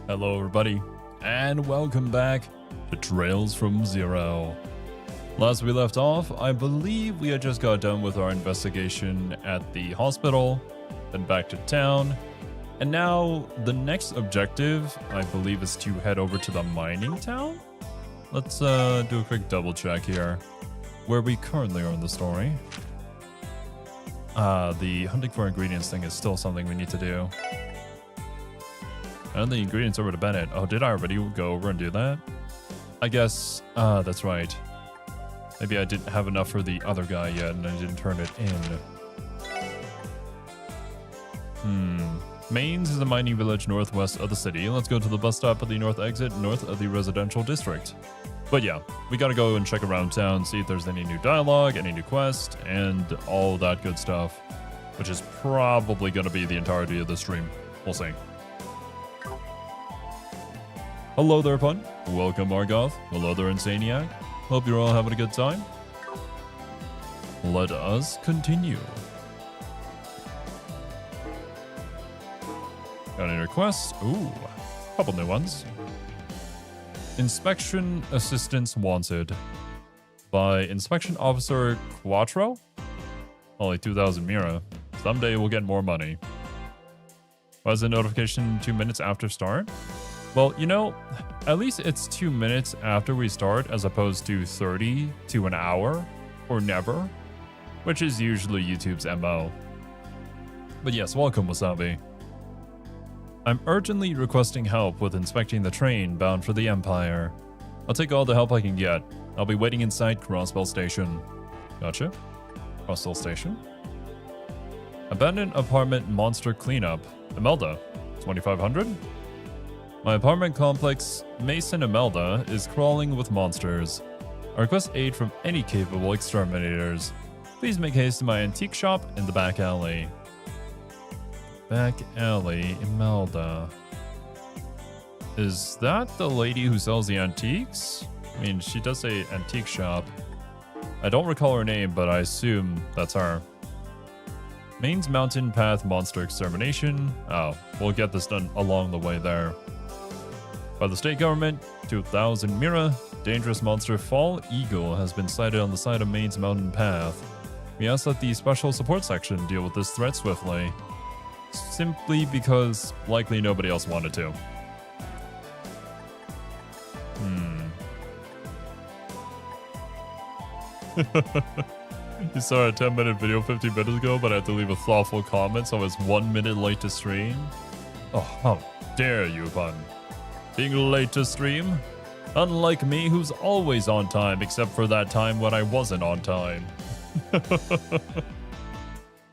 Hello everybody, and welcome back to Trails from Zero. Last we left off, I believe we had just got done with our investigation at the hospital, then back to town, and now the next objective, I believe, is to head over to the mining town? Let's do a quick double check here, where we currently are in the story. The hunting for ingredients thing is still something we need to do. And the ingredients over to Bennett. Oh, did I already go over and do that? I guess, that's right. Maybe I didn't have enough for the other guy yet and I didn't turn it in. Mainz is a mining village northwest of the city. Let's go to the bus stop at the north exit, north of the residential district. But yeah, we gotta go and check around town, see if there's any new dialogue, any new quest, and all that good stuff. Which is probably gonna be the entirety of the stream. We'll see. Hello there, Pun. Welcome, Margoth. Hello there, Insaniac. Hope you're all having a good time. Let us continue. Got any requests? Ooh, a couple new ones. Inspection assistance wanted by Inspection Officer Quattro. Only 2,000 Mira. Someday we'll get more money. Why is the notification 2 minutes after start? Well, you know, at least it's 2 minutes after we start as opposed to 30 to an hour or never, which is usually YouTube's MO. But yes, welcome, Wasabi. I'm urgently requesting help with inspecting the train bound for the Empire. I'll take all the help I can get. I'll be waiting inside Crossbell Station. Gotcha. Crossbell Station. Abandoned apartment monster cleanup. Imelda, 2500. My apartment complex, Mason Imelda, is crawling with monsters. I request aid from any capable exterminators. Please make haste to my antique shop in the back alley. Back alley, Imelda. Is that the lady who sells the antiques? I mean, she does say antique shop. I don't recall her name, but I assume that's her. Mainz Mountain Path Monster Extermination. Oh, we'll get this done along the way there. By the state government, 2,000 Mira, dangerous monster Fall Eagle has been sighted on the side of Mainz Mountain Path. We ask that the Special Support Section deal with this threat swiftly. Simply because likely nobody else wanted to. You saw a 10-minute video 15 minutes ago, but I had to leave a thoughtful comment, so I was 1 minute late to stream. Oh, how dare you, Pun. Being late to stream? Unlike me, who's always on time, except for that time when I wasn't on time.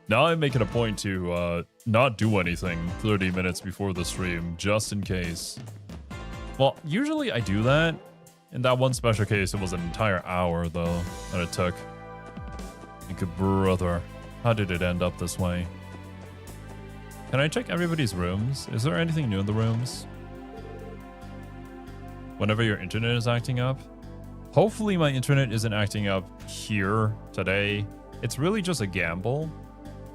Now I'm making a point to not do anything 30 minutes before the stream, just in case. Well, usually I do that. In that one special case, it was an entire hour, though, that it took. Good brother, how did it end up this way? Can I check everybody's rooms? Is there anything new in the rooms? Whenever your internet is acting up? Hopefully my internet isn't acting up here today. It's really just a gamble.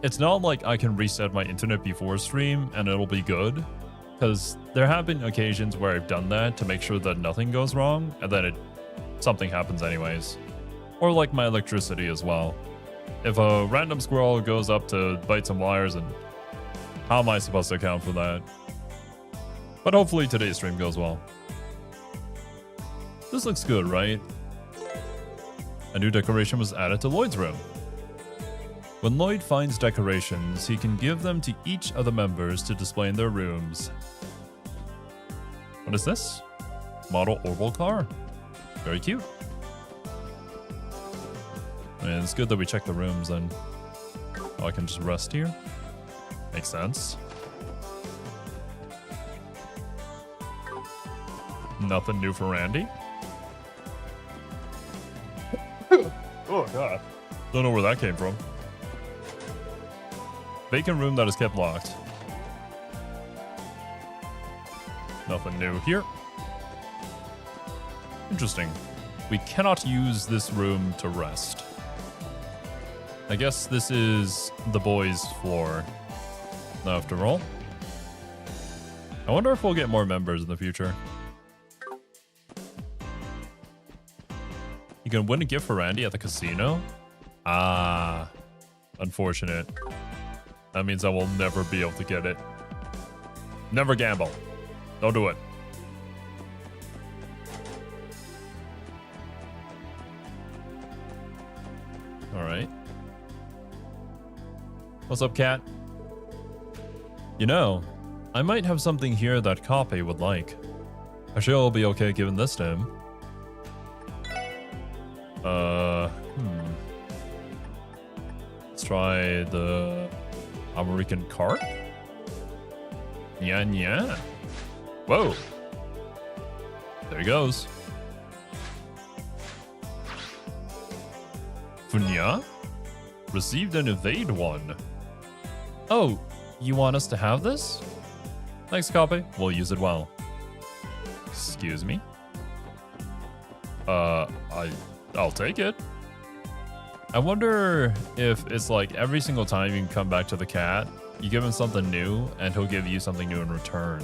It's not like I can reset my internet before stream and it'll be good. Because there have been occasions where I've done that to make sure that nothing goes wrong and then something happens anyways. Or like my electricity as well. If a random squirrel goes up to bite some wires, and how am I supposed to account for that? But hopefully today's stream goes well. This looks good, right? A new decoration was added to Lloyd's room. When Lloyd finds decorations, he can give them to each of the members to display in their rooms. What is this? Model oval car. Very cute. I mean, it's good that we check the rooms and oh, I can just rest here. Makes sense. Nothing new for Randy. Oh god. Don't know where that came from. Vacant room that is kept locked. Nothing new here. Interesting. We cannot use this room to rest. I guess this is the boys' floor, after all. I wonder if we'll get more members in the future. You can win a gift for Randy at the casino? Ah, unfortunate. That means I will never be able to get it. Never gamble. Don't do it. All right. What's up, cat? You know, I might have something here that Copy would like. I sure will be okay giving this to him. Let's try the American cart. Yeah. Whoa. There he goes. Funya? Received an evade one. Oh, you want us to have this? Thanks, Copy. We'll use it well. Excuse me? I'll take it. I wonder if it's like every single time you can come back to the cat, you give him something new, and he'll give you something new in return.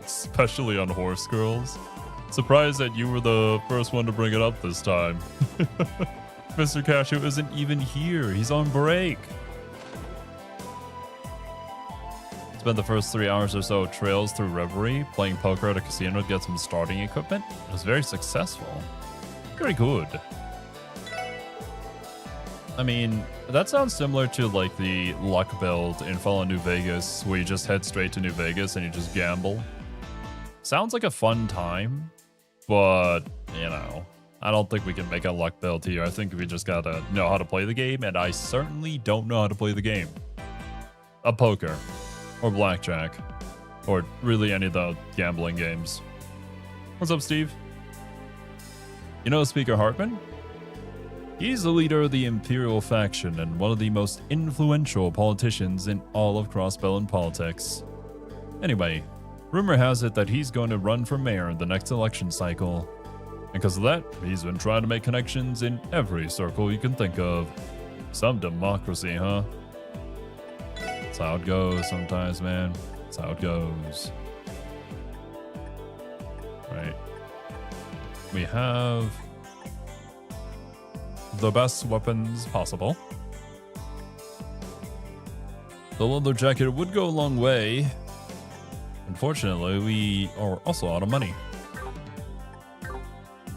Especially on horse girls. Surprised that you were the first one to bring it up this time. Mr. Cashew isn't even here. He's on break. Spent the first 3 hours or so trails through Reverie, playing poker at a casino to get some starting equipment. It was very successful. Very good. I mean, that sounds similar to like the luck build in Fallout New Vegas, where you just head straight to New Vegas and you just gamble. Sounds like a fun time, but, you know, I don't think we can make a luck build here. I think we just gotta know how to play the game, and I certainly don't know how to play the game. A poker, or blackjack, or really any of the gambling games. What's up, Steve? You know Speaker Hartman? He's the leader of the Imperial faction and one of the most influential politicians in all of Crossbell politics. Anyway, rumor has it that he's going to run for mayor in the next election cycle. And because of that, he's been trying to make connections in every circle you can think of. Some democracy, huh? That's how it goes sometimes, man. That's how it goes. Right. We have the best weapons possible. The leather jacket would go a long way. Unfortunately, we are also out of money.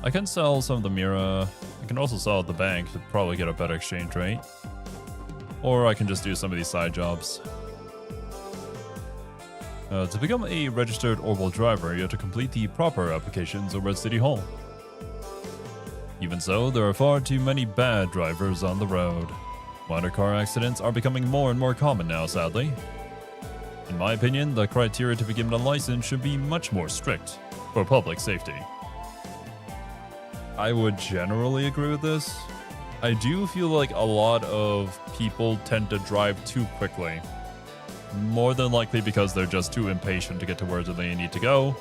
I can sell some of the Mira. I can also sell at the bank to probably get a better exchange rate. Or I can just do some of these side jobs. To become a registered Orbital driver, you have to complete the proper applications over at City Hall. Even so, there are far too many bad drivers on the road. Minor car accidents are becoming more and more common now, sadly. In my opinion, the criteria to be given a license should be much more strict for public safety. I would generally agree with this. I do feel like a lot of people tend to drive too quickly. More than likely because they're just too impatient to get to where they need to go.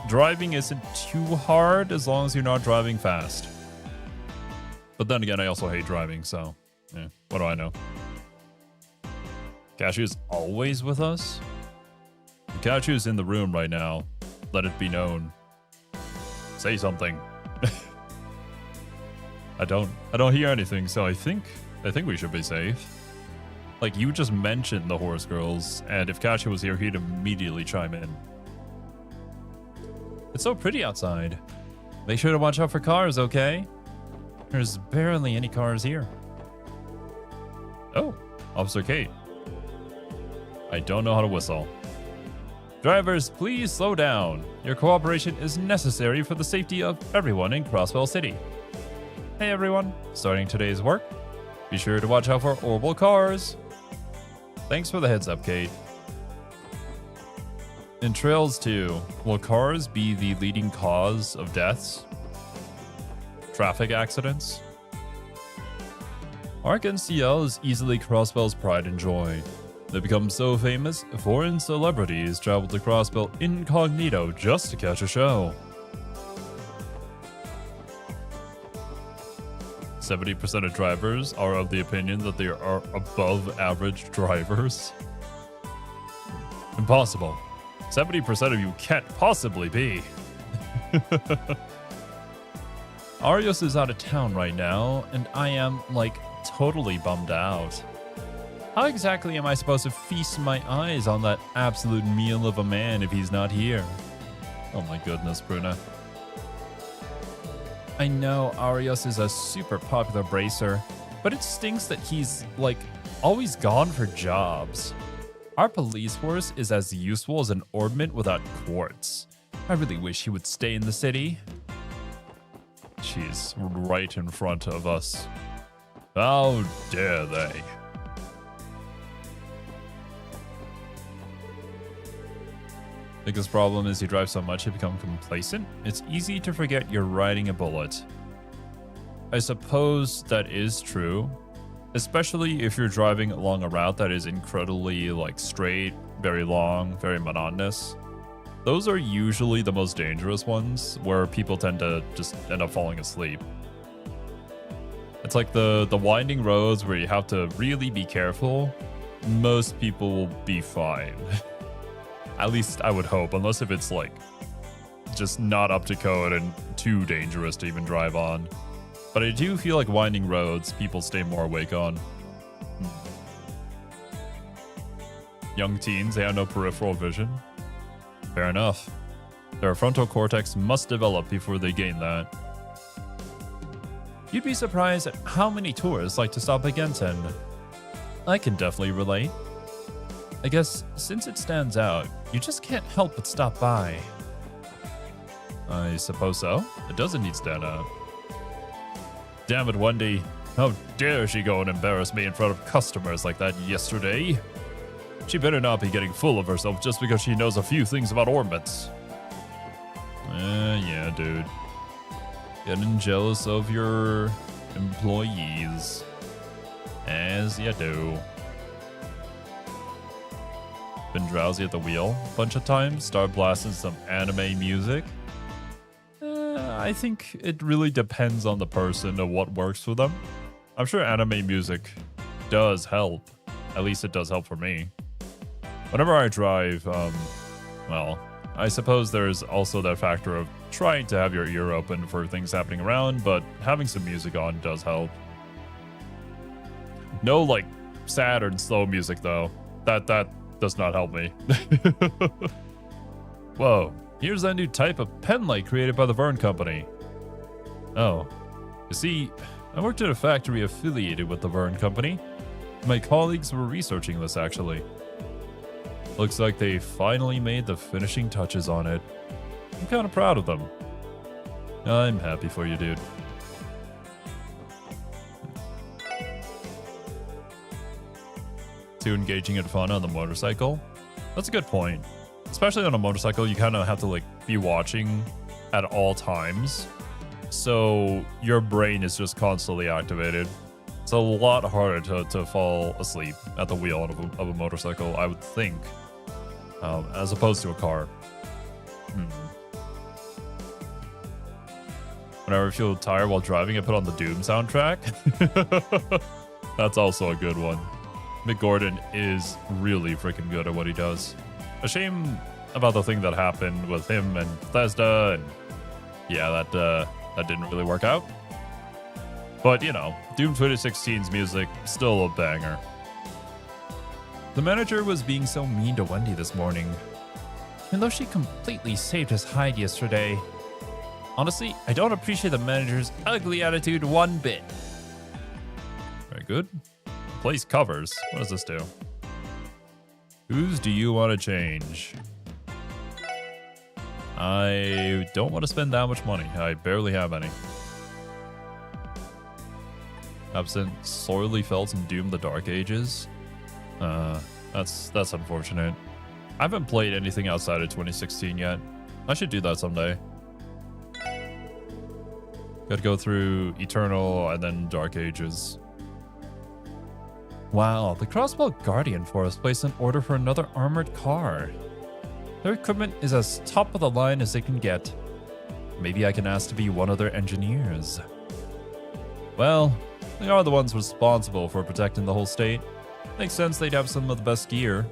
Driving isn't too hard as long as you're not driving fast. But then again, I also hate driving, so what do I know? Cashew's always with us? Cashew's in the room right now. Let it be known. Say something. I don't hear anything, so I think we should be safe. Like, you just mentioned the horse girls, and if Cashew was here, he'd immediately chime in. It's so pretty outside. Make sure to watch out for cars, okay? There's barely any cars here. Oh, Officer Kate. I don't know how to whistle. Drivers, please slow down. Your cooperation is necessary for the safety of everyone in Crossbell City. Hey everyone, starting today's work, be sure to watch out for orbital cars. Thanks for the heads up, Kate. In Trails 2, will cars be the leading cause of deaths? Traffic accidents? Ark NCL is easily Crossbell's pride and joy. They become so famous, foreign celebrities travel to Crossbell incognito just to catch a show. 70% of drivers are of the opinion that they are above average drivers. Impossible. 70% of you can't possibly be. Arios is out of town right now, and I am, like, totally bummed out. How exactly am I supposed to feast my eyes on that absolute meal of a man if he's not here? Oh my goodness, Bruna. I know Arios is a super popular bracer, but it stinks that he's, like, always gone for jobs. Our police force is as useful as an ornament without quartz. I really wish he would stay in the city. She's right in front of us. How dare they? Biggest problem is you drive so much you become complacent. It's easy to forget you're riding a bullet. I suppose that is true, especially if you're driving along a route that is incredibly like straight, very long, very monotonous. Those are usually the most dangerous ones where people tend to just end up falling asleep. It's like the winding roads where you have to really be careful. Most people will be fine. At least I would hope, unless if it's like just not up to code and too dangerous to even drive on. But I do feel like winding roads, people stay more awake on. Young teens, they have no peripheral vision. Fair enough. Their frontal cortex must develop before they gain that. You'd be surprised at how many tourists like to stop at Genten. I can definitely relate. I guess since it stands out, you just can't help but stop by. I suppose so. It does indeed stand out. Damn it, Wendy. How dare she go and embarrass me in front of customers like that yesterday? She better not be getting full of herself just because she knows a few things about ornaments. Yeah, dude. Getting jealous of your employees. As you do. Been drowsy at the wheel a bunch of times. Start blasting some anime music. I think it really depends on the person and what works for them. I'm sure anime music does help. At least it does help for me. Whenever I drive, well, I suppose there's also that factor of trying to have your ear open for things happening around, but having some music on does help. No, like, sad and slow music, though. That does not help me. Whoa, here's that new type of pen light created by the Vern Company. Oh, you see, I worked at a factory affiliated with the Vern Company. My colleagues were researching this, actually. Looks like they finally made the finishing touches on it. I'm kind of proud of them. I'm happy for you, dude. Too engaging and fun on the motorcycle? That's a good point. Especially on a motorcycle, you kind of have to like be watching at all times. So your brain is just constantly activated. It's a lot harder to fall asleep at the wheel of a motorcycle, I would think. As opposed to a car. Whenever I feel tired while driving, I put on the Doom soundtrack. That's also a good one. Mick Gordon is really freaking good at what he does. A shame about the thing that happened with him and Bethesda, and yeah, that didn't really work out. But, you know, Doom 2016's music, still a banger. The manager was being so mean to Wendy this morning. Even though she completely saved his hide yesterday. Honestly, I don't appreciate the manager's ugly attitude one bit. Very good. Place covers. What does this do? Whose do you want to change? I don't want to spend that much money. I barely have any. Absent sorely felt in Doom the Dark Ages. That's unfortunate. I haven't played anything outside of 2016 yet. I should do that someday. Gotta go through Eternal and then Dark Ages. Wow, the Crossbow Guardian Force placed an order for another armored car. Their equipment is as top of the line as they can get. Maybe I can ask to be one of their engineers. Well, they are the ones responsible for protecting the whole state. Makes sense they'd have some of the best gear.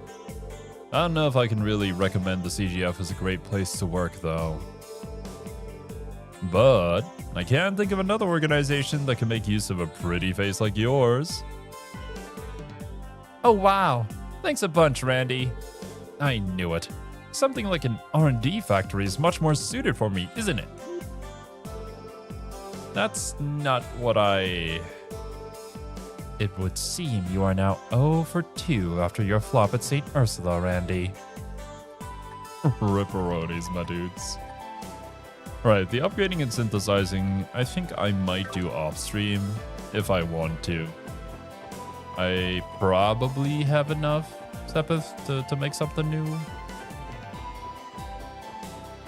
I don't know if I can really recommend the CGF as a great place to work, though. But I can think of another organization that can make use of a pretty face like yours. Oh wow, thanks a bunch, Randy. I knew it. Something like an R&D factory is much more suited for me, isn't it? That's not what I... It would seem you are now 0 for 2 after your flop at St. Ursula, Randy. Ripperonis, my dudes. Right, the upgrading and synthesizing, I think I might do off-stream if I want to. I probably have enough Sepith to make something new.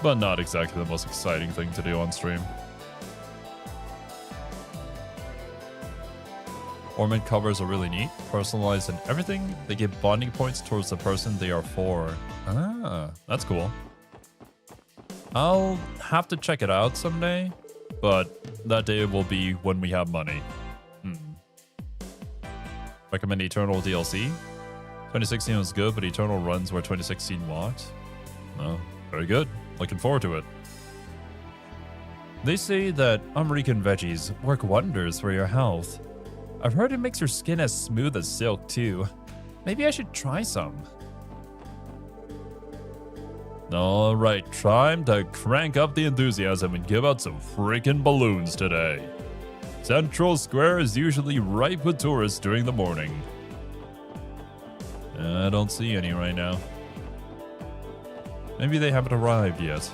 But not exactly the most exciting thing to do on stream. Ornament covers are really neat, personalized and everything. They give bonding points towards the person they are for. Ah, that's cool. I'll have to check it out someday, but that day will be when we have money. Recommend Eternal DLC. 2016 was good, but Eternal runs where 2016 walked. Oh, very good. Looking forward to it. They say that American veggies work wonders for your health. I've heard it makes your skin as smooth as silk too. Maybe I should try some. Alright, time to crank up the enthusiasm and give out some freaking balloons today. Central Square is usually ripe with tourists during the morning. I don't see any right now. Maybe they haven't arrived yet.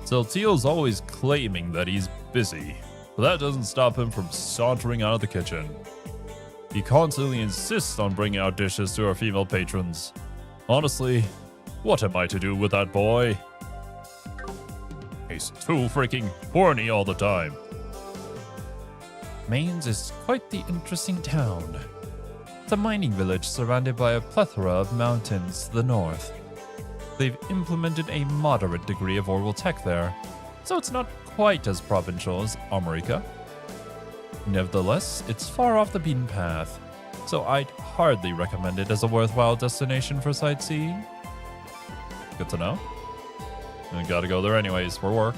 Celtiel's always claiming that he's busy, but that doesn't stop him from sauntering out of the kitchen. He constantly insists on bringing out dishes to our female patrons. Honestly, what am I to do with that boy? He's too freaking horny all the time. Mainz is quite the interesting town. It's a mining village surrounded by a plethora of mountains to the north. They've implemented a moderate degree of oral tech there, so it's not quite as provincial as America. Nevertheless, it's far off the beaten path, so I'd hardly recommend it as a worthwhile destination for sightseeing. Good to know. I gotta go there anyways for work.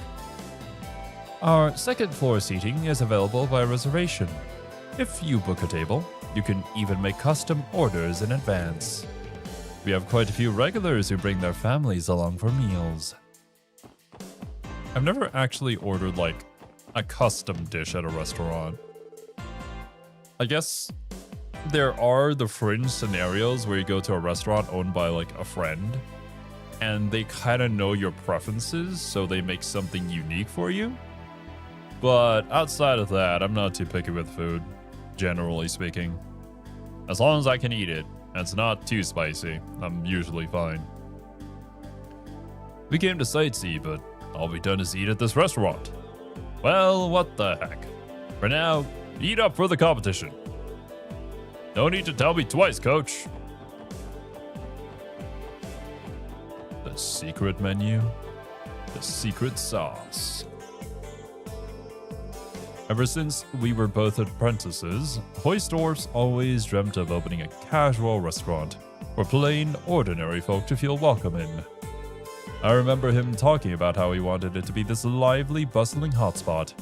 Our second floor seating is available by reservation. If you book a table, you can even make custom orders in advance. We have quite a few regulars who bring their families along for meals. I've never actually ordered like a custom dish at a restaurant. I guess there are the fringe scenarios where you go to a restaurant owned by like a friend and they kind of know your preferences, so they make something unique for you. But outside of that, I'm not too picky with food, generally speaking. As long as I can eat it, and it's not too spicy, I'm usually fine. We came to sightsee, but all we've done is eat at this restaurant. Well, what the heck. For now, eat up for the competition. No need to tell me twice, coach. The secret menu, the secret sauce. Ever since we were both apprentices, Hoysdorf's always dreamt of opening a casual restaurant for plain, ordinary folk to feel welcome in. I remember him talking about how he wanted it to be this lively, bustling hotspot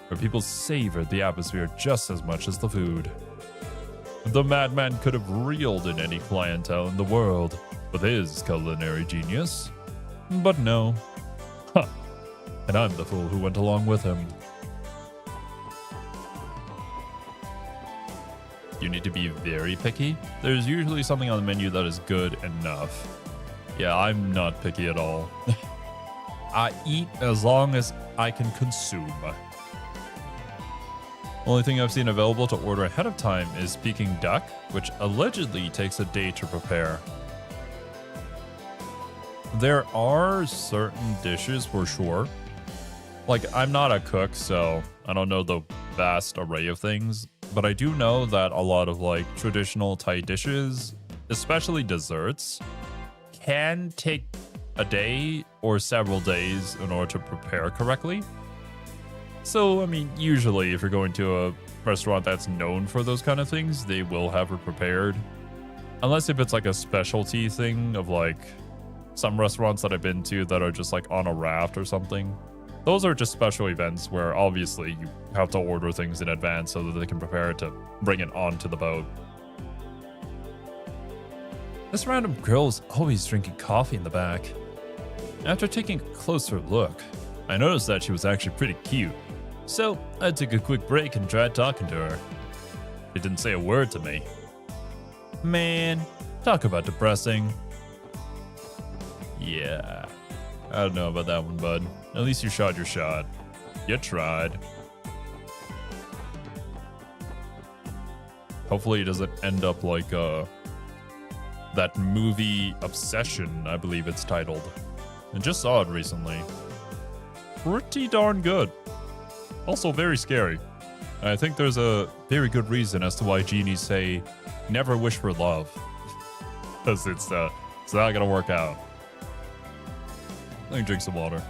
where people savored the atmosphere just as much as the food. The madman could have reeled in any clientele in the world with his culinary genius. But no. Huh. And I'm the fool who went along with him. You need to be very picky. There's usually something on the menu that is good enough. Yeah, I'm not picky at all. I eat as long as I can consume. Only thing I've seen available to order ahead of time is Peking duck, which allegedly takes a day to prepare. There are certain dishes for sure. Like, I'm not a cook, so I don't know the vast array of things, but I do know that a lot of like traditional Thai dishes, especially desserts, can take a day or several days in order to prepare correctly. So, I mean, usually if you're going to a restaurant that's known for those kind of things, they will have it prepared. Unless if it's like a specialty thing of like some restaurants that I've been to that are just like on a raft or something. Those are just special events where obviously you have to order things in advance so that they can prepare it to bring it onto the boat. This random girl is always drinking coffee in the back. After taking a closer look, I noticed that she was actually pretty cute. So I took a quick break and tried talking to her. She didn't say a word to me. Man, talk about depressing. Yeah, I don't know about that one, bud. At least you shot your shot. You tried. Hopefully it doesn't end up like that movie Obsession, I believe it's titled. I just saw it recently. Pretty darn good. Also very scary. I think there's a very good reason as to why genies say, never wish for love. Because it's not gonna work out. Let me drink some water.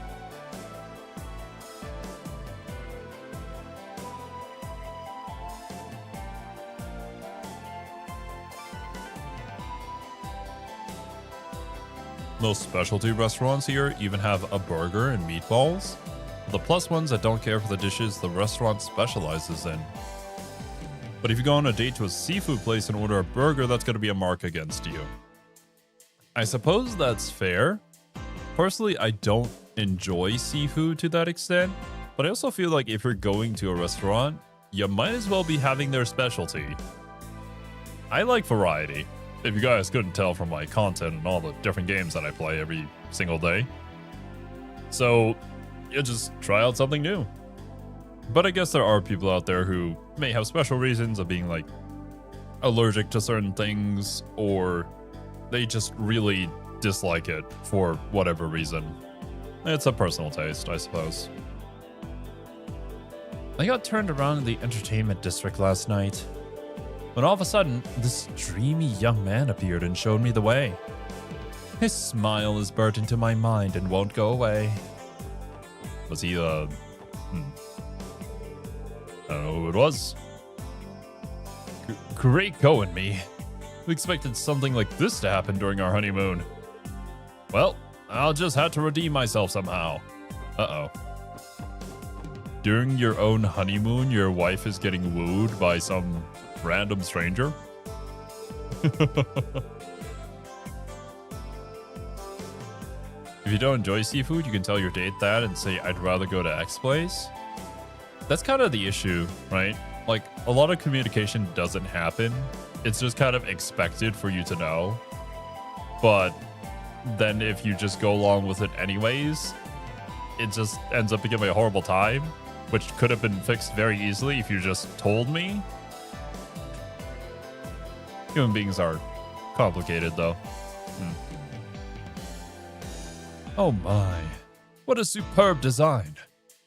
Most specialty restaurants here even have a burger and meatballs. The plus ones that don't care for the dishes the restaurant specializes in. But if you go on a date to a seafood place and order a burger, that's going to be a mark against you. I suppose that's fair. Personally, I don't enjoy seafood to that extent, but I also feel like if you're going to a restaurant, you might as well be having their specialty. I like variety. If you guys couldn't tell from my content and all the different games that I play every single day. So, you just try out something new. But I guess there are people out there who may have special reasons of being like allergic to certain things, or they just really dislike it for whatever reason. It's a personal taste, I suppose. I got turned around in the entertainment district last night, when all of a sudden, this dreamy young man appeared and showed me the way. His smile is burnt into my mind and won't go away. Was he, I don't know who it was. Great going, me. We expected something like this to happen during our honeymoon. Well, I'll just have to redeem myself somehow. Uh-oh. During your own honeymoon, your wife is getting wooed by some random stranger? If you don't enjoy seafood, you can tell your date that and say, I'd rather go to X place. That's kind of the issue, right? Like, a lot of communication doesn't happen. It's just kind of expected for you to know. But then if you just go along with it anyways, it just ends up becoming a horrible time, which could have been fixed very easily if you just told me. Human beings are complicated, though. Oh my, what a superb design.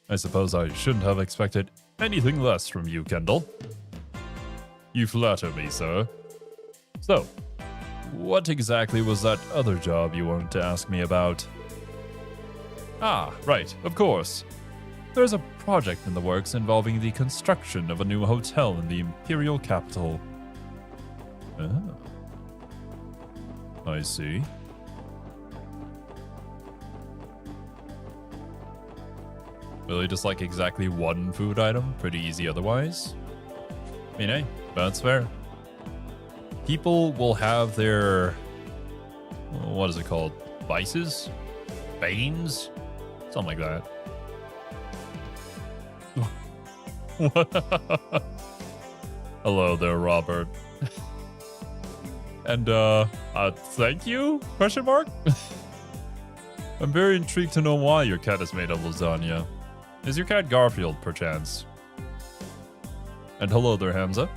I suppose I shouldn't have expected anything less from you, Kendall. You flatter me, sir. So, what exactly was that other job you wanted to ask me about? Ah, right, of course. There's a project in the works involving the construction of a new hotel in the imperial capital. Oh. I see. Really just like exactly one food item? Pretty easy otherwise? I mean, hey, that's fair. People will have their... what is it called? Vices? Banes? Something like that. Hello there, Robert. And, thank you? Question mark? I'm very intrigued to know why your cat is made of lasagna. Is your cat Garfield, perchance? And hello there, Hamza.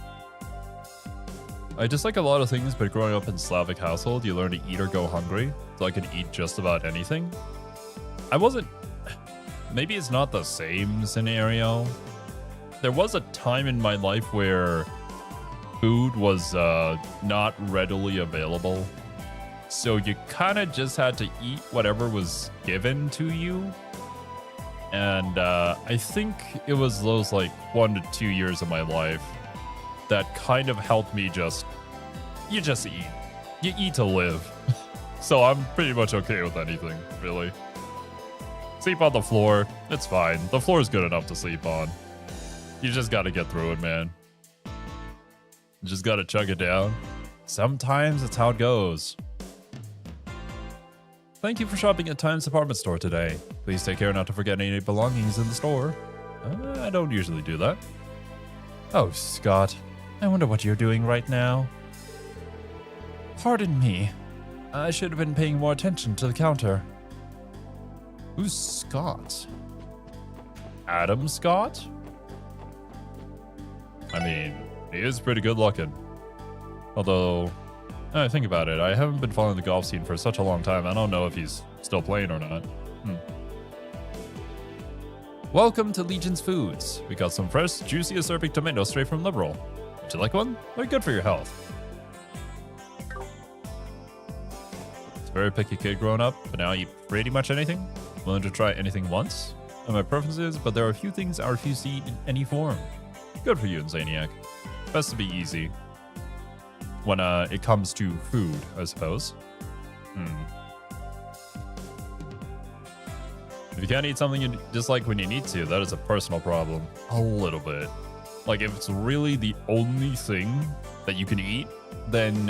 I dislike a lot of things, but growing up in Slavic household, you learn to eat or go hungry, so I could eat just about anything. I wasn't... maybe it's not the same scenario. There was a time in my life where food was not readily available. So you kind of just had to eat whatever was given to you. And I think it was those like 1 to 2 years of my life that kind of helped me you just eat. You eat to live. So I'm pretty much okay with anything, really. Sleep on the floor, it's fine. The floor is good enough to sleep on. You just gotta get through it, man. You just gotta chug it down. Sometimes it's how it goes. Thank you for shopping at Times Department Store today. Please take care not to forget any belongings in the store. I don't usually do that. Oh, Scott. I wonder what you're doing right now. Pardon me. I should have been paying more attention to the counter. Who's Scott? Adam Scott? I mean, he is pretty good looking. Although, I think about it, I haven't been following the golf scene for such a long time. I don't know if he's still playing or not. Welcome to Legion's Foods. We got some fresh, juicy Acerbic tomatoes straight from Liberal. Would you like one? They're good for your health. It's a very picky kid growing up, but now I eat pretty much anything. Willing to try anything once. And my preferences, but there are a few things I refuse to eat in any form. Good for you, Insaniac. Best to be easy. When it comes to food, I suppose. If you can't eat something you dislike when you need to, that is a personal problem. A little bit. Like, if it's really the only thing that you can eat, then,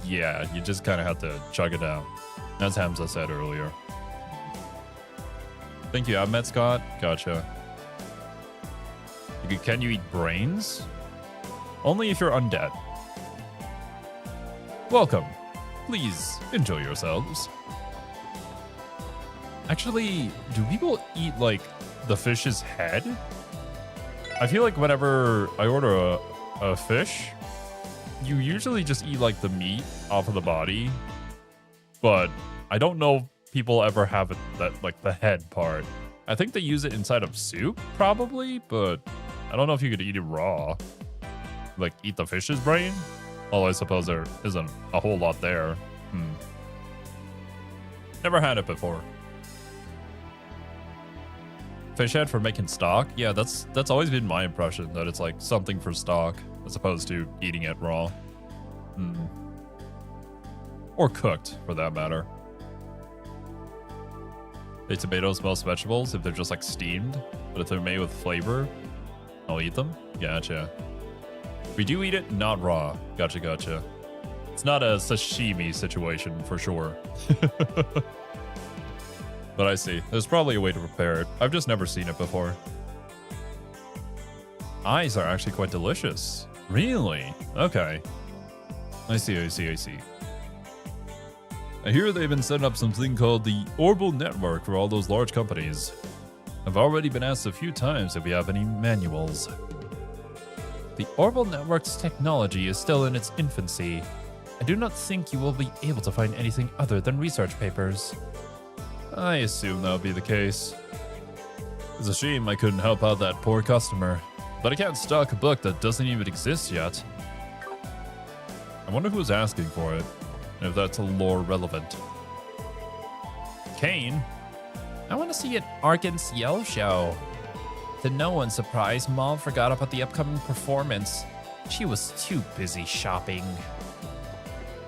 yeah, you just kind of have to chug it down. As Hamza said earlier. Thank you, I've met Scott. Gotcha. Can you eat brains? Only if you're undead. Welcome. Please enjoy yourselves. Actually, do people eat, like, the fish's head? I feel like whenever I order a fish, you usually just eat, like, the meat off of the body. But I don't know if people ever have it, that, like, the head part. I think they use it inside of soup, probably, but I don't know if you could eat it raw. Like, eat the fish's brain? Although I suppose there isn't a whole lot there. Never had it before. Fish head for making stock? Yeah, that's always been my impression, that it's like something for stock as opposed to eating it raw. Or cooked, for that matter. Baked tomatoes, most vegetables, if they're just like steamed, but if they're made with flavor, I'll eat them. Gotcha. We do eat it, not raw. Gotcha. It's not a sashimi situation for sure. But I see. There's probably a way to prepare it. I've just never seen it before. Eyes are actually quite delicious. Really? Okay. I see. I hear they've been setting up something called the Orbital Network for all those large companies. I've already been asked a few times if we have any manuals. The Orbital Network's technology is still in its infancy. I do not think you will be able to find anything other than research papers. I assume that would be the case. It's a shame I couldn't help out that poor customer, but I can't stock a book that doesn't even exist yet. I wonder who's asking for it, and if that's lore relevant. Kane? I want to see an Arc-en-Ciel show. To no one's surprise, Mom forgot about the upcoming performance. She was too busy shopping.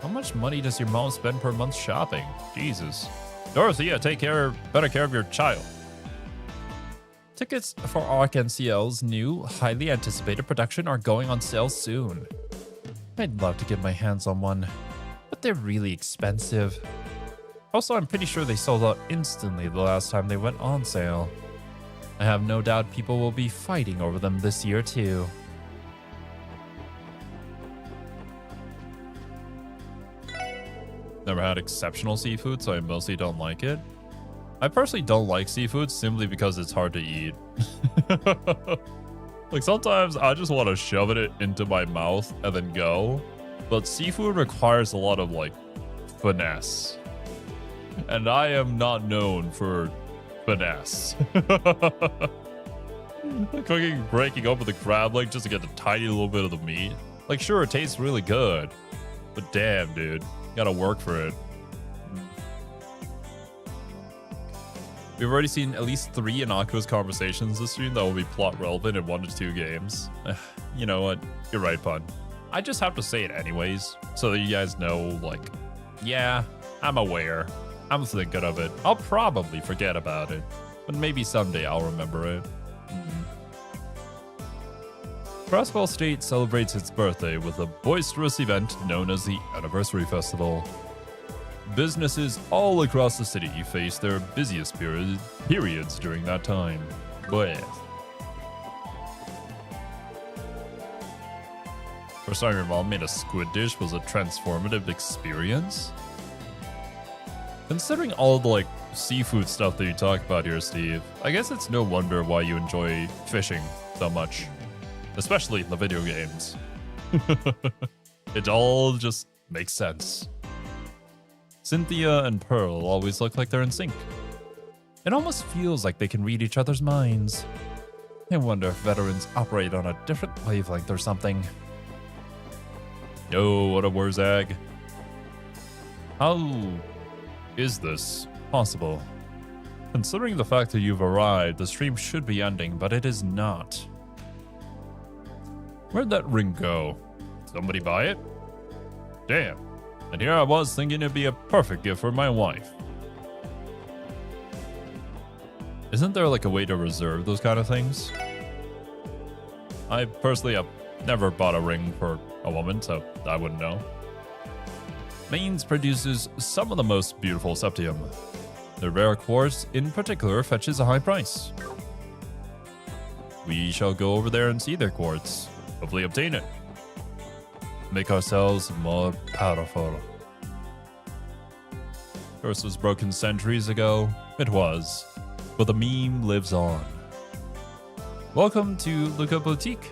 How much money does your mom spend per month shopping? Jesus. Dorothea, take better care of your child. Tickets for Arc-en-Ciel's new, highly anticipated production are going on sale soon. I'd love to get my hands on one, but they're really expensive. Also, I'm pretty sure they sold out instantly the last time they went on sale. I have no doubt people will be fighting over them this year too. Never had exceptional seafood, so I mostly don't like it. I personally don't like seafood simply because it's hard to eat. Like, sometimes I just want to shove it into my mouth and then go. But seafood requires a lot of, like, finesse. And I am not known for finesse. Breaking open the crab leg just to get a tiny little bit of the meat. Like, sure, it tastes really good. But damn, dude. Gotta work for it. We've already seen at least 3 innocuous conversations this stream that will be plot relevant in 1 to 2 games. You know what? You're right, Pun. I just have to say it anyways, so that you guys know, like, yeah, I'm aware. I'm thinking of it. I'll probably forget about it, but maybe someday I'll remember it. Crosswell State celebrates its birthday with a boisterous event known as the Anniversary Festival. Businesses all across the city face their busiest periods during that time. Bleh. First time your mom made a squid dish was a transformative experience? Considering all the like seafood stuff that you talk about here, Steve, I guess it's no wonder why you enjoy fishing so much. Especially the video games. It all just makes sense. Cynthia and Pearl always look like they're in sync. It almost feels like they can read each other's minds. I wonder if veterans operate on a different wavelength or something. Yo, what a Wurzag. How is this possible? Considering the fact that you've arrived, the stream should be ending, but it is not. Where'd that ring go? Somebody buy it? Damn. And here I was thinking it'd be a perfect gift for my wife. Isn't there like a way to reserve those kind of things? I personally have never bought a ring for a woman, so I wouldn't know. Mainz produces some of the most beautiful septium. The rare quartz in particular fetches a high price. We shall go over there and see their quartz. Hopefully obtain it. Make ourselves more powerful. Curse was broken centuries ago. It was. But the meme lives on. Welcome to Luca Boutique.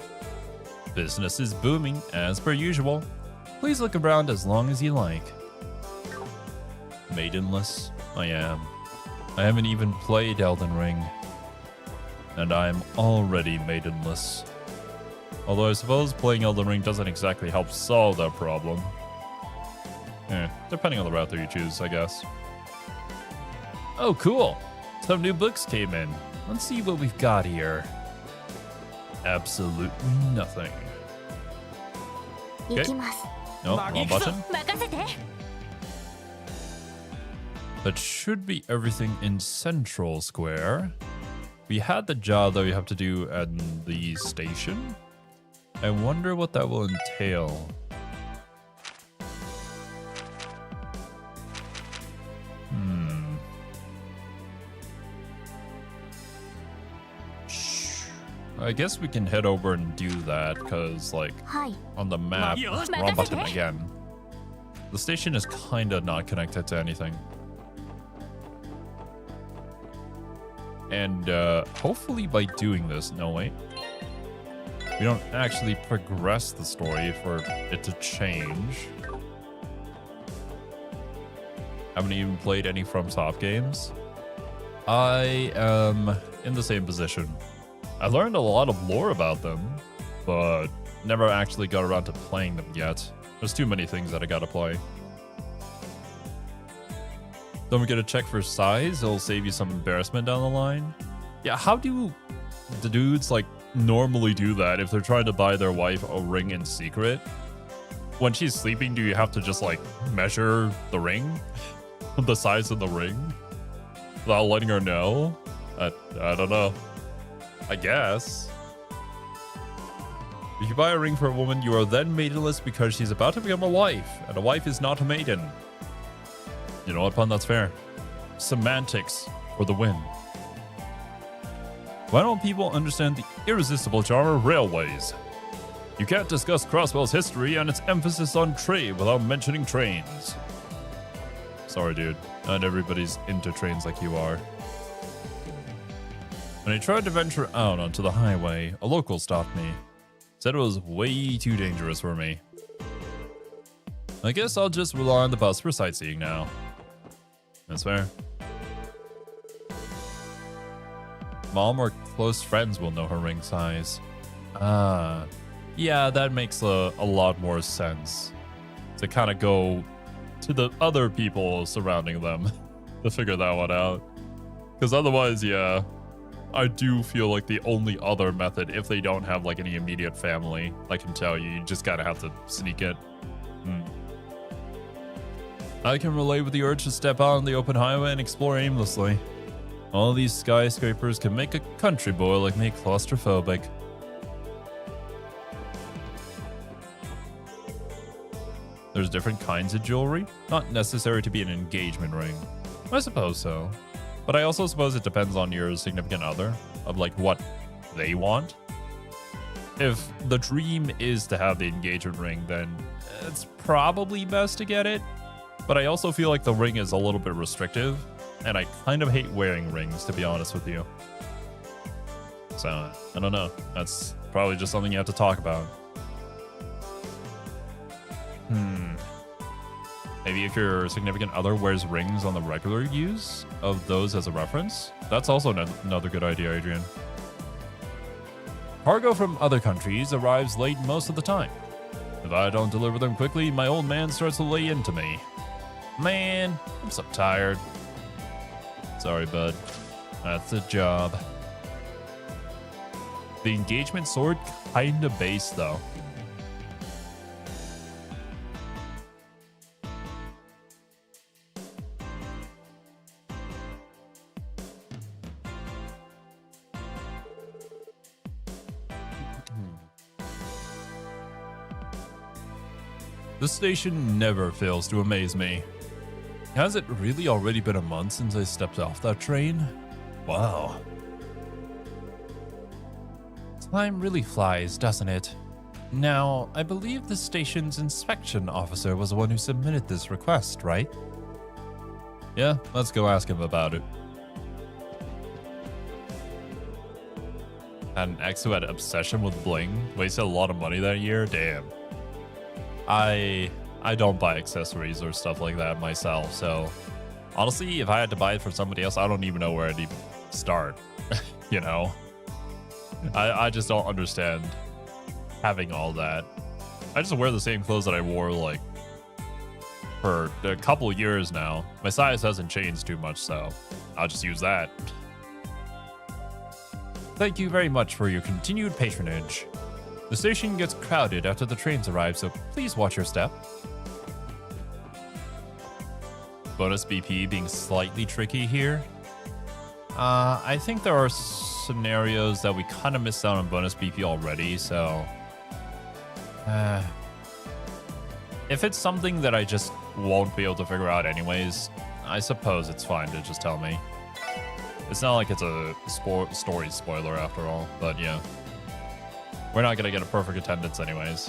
Business is booming as per usual. Please look around as long as you like. Maidenless, I am. I haven't even played Elden Ring. And I am already maidenless. Although I suppose playing Elden Ring doesn't exactly help solve that problem. Depending on the route that you choose, I guess. Oh, cool. Some new books came in. Let's see what we've got here. Absolutely nothing. Okay. No, wrong button. That should be everything in Central Square. We had the job that we have to do at the station. I wonder what that will entail. I guess we can head over and do that, because, like, on the map, wrong button again. The station is kind of not connected to anything. And hopefully by doing this, no wait. We don't actually progress the story for it to change. Haven't even played any FromSoft games. I am in the same position. I learned a lot of lore about them, but never actually got around to playing them yet. There's too many things that I gotta play. Don't forget to check for size. It'll save you some embarrassment down the line. Yeah, how do the dudes like normally do that if they're trying to buy their wife a ring in secret? When she's sleeping, do you have to just like measure the ring? The size of the ring? Without letting her know? I don't know. I guess. If you buy a ring for a woman, you are then maidenless because she's about to become a wife, and a wife is not a maiden. You know what, Pun? That's fair. Semantics for the win. Why don't people understand the irresistible charm of railways? You can't discuss Crosswell's history and its emphasis on trade without mentioning trains. Sorry, dude. Not everybody's into trains like you are. When I tried to venture out onto the highway, a local stopped me. Said it was way too dangerous for me. I guess I'll just rely on the bus for sightseeing now. That's fair. Mom or close friends will know her ring size. Ah, yeah, that makes a lot more sense. To kind of go to the other people surrounding them to figure that one out. Because otherwise, yeah, I do feel like the only other method, if they don't have like any immediate family, I can tell you, you just gotta have to sneak it. I can relate with the urge to step out on the open highway and explore aimlessly. All these skyscrapers can make a country boy like me claustrophobic. There's different kinds of jewelry, not necessary to be an engagement ring. I suppose so. But I also suppose it depends on your significant other, of like what they want. If the dream is to have the engagement ring, then it's probably best to get it. But I also feel like the ring is a little bit restrictive, and I kind of hate wearing rings, to be honest with you. So, I don't know. That's probably just something you have to talk about. Maybe if your significant other wears rings on the regular use of those as a reference. That's also another good idea, Adrian. Cargo from other countries arrives late most of the time. If I don't deliver them quickly, my old man starts to lay into me. Man, I'm so tired. Sorry, bud. That's the job. The engagement sword kinda base, though. This station never fails to amaze me. Has it really already been a month since I stepped off that train? Wow. Time really flies, doesn't it? Now, I believe the station's inspection officer was the one who submitted this request, right? Yeah, let's go ask him about it. Had an ex who had an obsession with bling, wasted a lot of money that year, damn. I don't buy accessories or stuff like that myself, so honestly, if I had to buy it for somebody else, I don't even know where I'd even start, you know? I just don't understand having all that. I just wear the same clothes that I wore, like, for a couple years now. My size hasn't changed too much, so I'll just use that. Thank you very much for your continued patronage. The station gets crowded after the trains arrive, so please watch your step. Bonus BP being slightly tricky here. I think there are scenarios that we kind of missed out on bonus BP already, so... if it's something that I just won't be able to figure out anyways, I suppose it's fine to just tell me. It's not like it's a story spoiler after all, but yeah. We're not gonna get a perfect attendance anyways.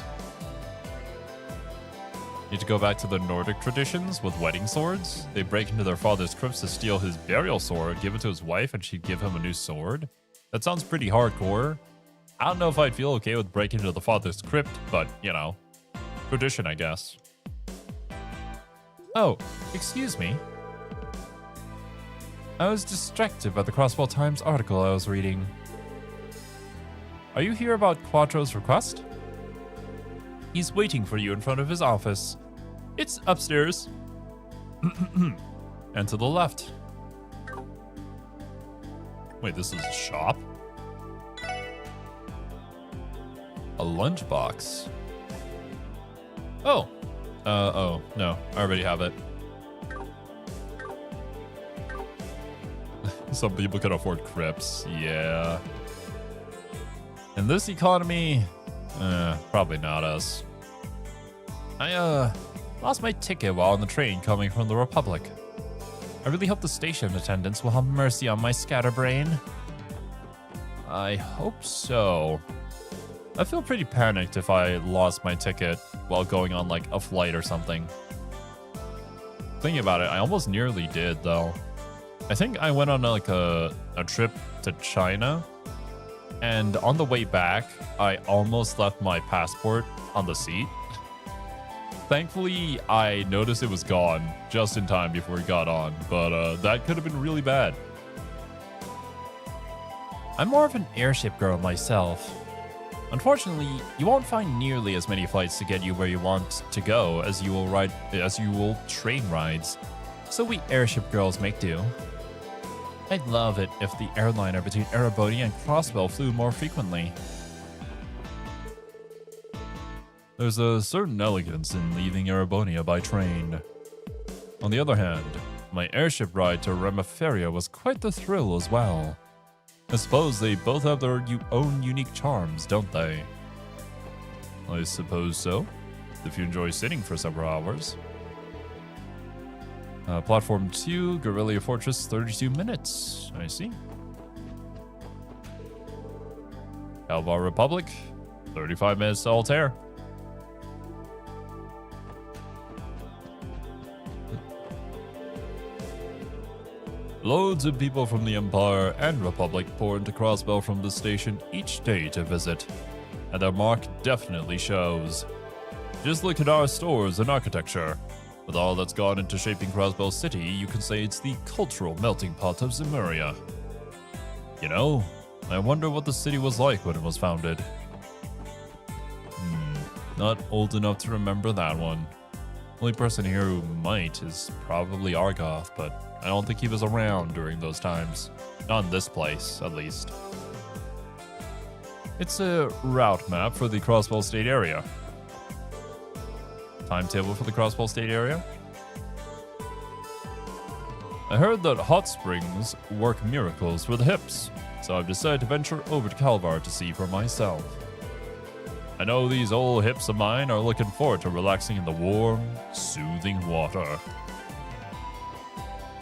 Need to go back to the Nordic traditions with wedding swords. They break into their father's crypts to steal his burial sword, give it to his wife, and she'd give him a new sword. That sounds pretty hardcore. I don't know if I'd feel okay with breaking into the father's crypt, but, you know, tradition, I guess. Oh, excuse me. I was distracted by the Crossbell Times article I was reading. Are you here about Quattro's request? He's waiting for you in front of his office. It's upstairs. And to the left. Wait, this is a shop? A lunchbox. Oh. Oh, no. I already have it. Some people can afford crepes. Yeah. In this economy, probably not us. I, lost my ticket while on the train coming from the Republic. I really hope the station attendants will have mercy on my scatterbrain. I hope so. I feel pretty panicked if I lost my ticket while going on, like, a flight or something. Thinking about it, I almost nearly did, though. I think I went on, like, a trip to China. And on the way back, I almost left my passport on the seat. Thankfully, I noticed it was gone just in time before it got on, but that could have been really bad. I'm more of an airship girl myself. Unfortunately, you won't find nearly as many flights to get you where you want to go as you will train rides, so we airship girls make do. I'd love it if the airliner between Erebony and Crossbell flew more frequently. There's a certain elegance in leaving Erebonia by train. On the other hand, my airship ride to Remiferia was quite the thrill as well. I suppose they both have their own unique charms, don't they? I suppose so, if you enjoy sitting for several hours. Platform 2, Guerrilla Fortress, 32 minutes. I see. Kalvar Republic, 35 minutes to Altair. Loads of people from the Empire and Republic pour into Crossbell from the station each day to visit, and their mark definitely shows. Just look at our stores and architecture. With all that's gone into shaping Crossbell City, you can say it's the cultural melting pot of Zemuria. You know, I wonder what the city was like when it was founded. Not old enough to remember that one. Only person here who might is probably Argoth, but I don't think he was around during those times. Not in this place, at least. It's a route map for the Crossbell State area. Timetable for the Crossbell State area. I heard that hot springs work miracles for the hips, so I've decided to venture over to Kalvar to see for myself. I know these old hips of mine are looking forward to relaxing in the warm, soothing water.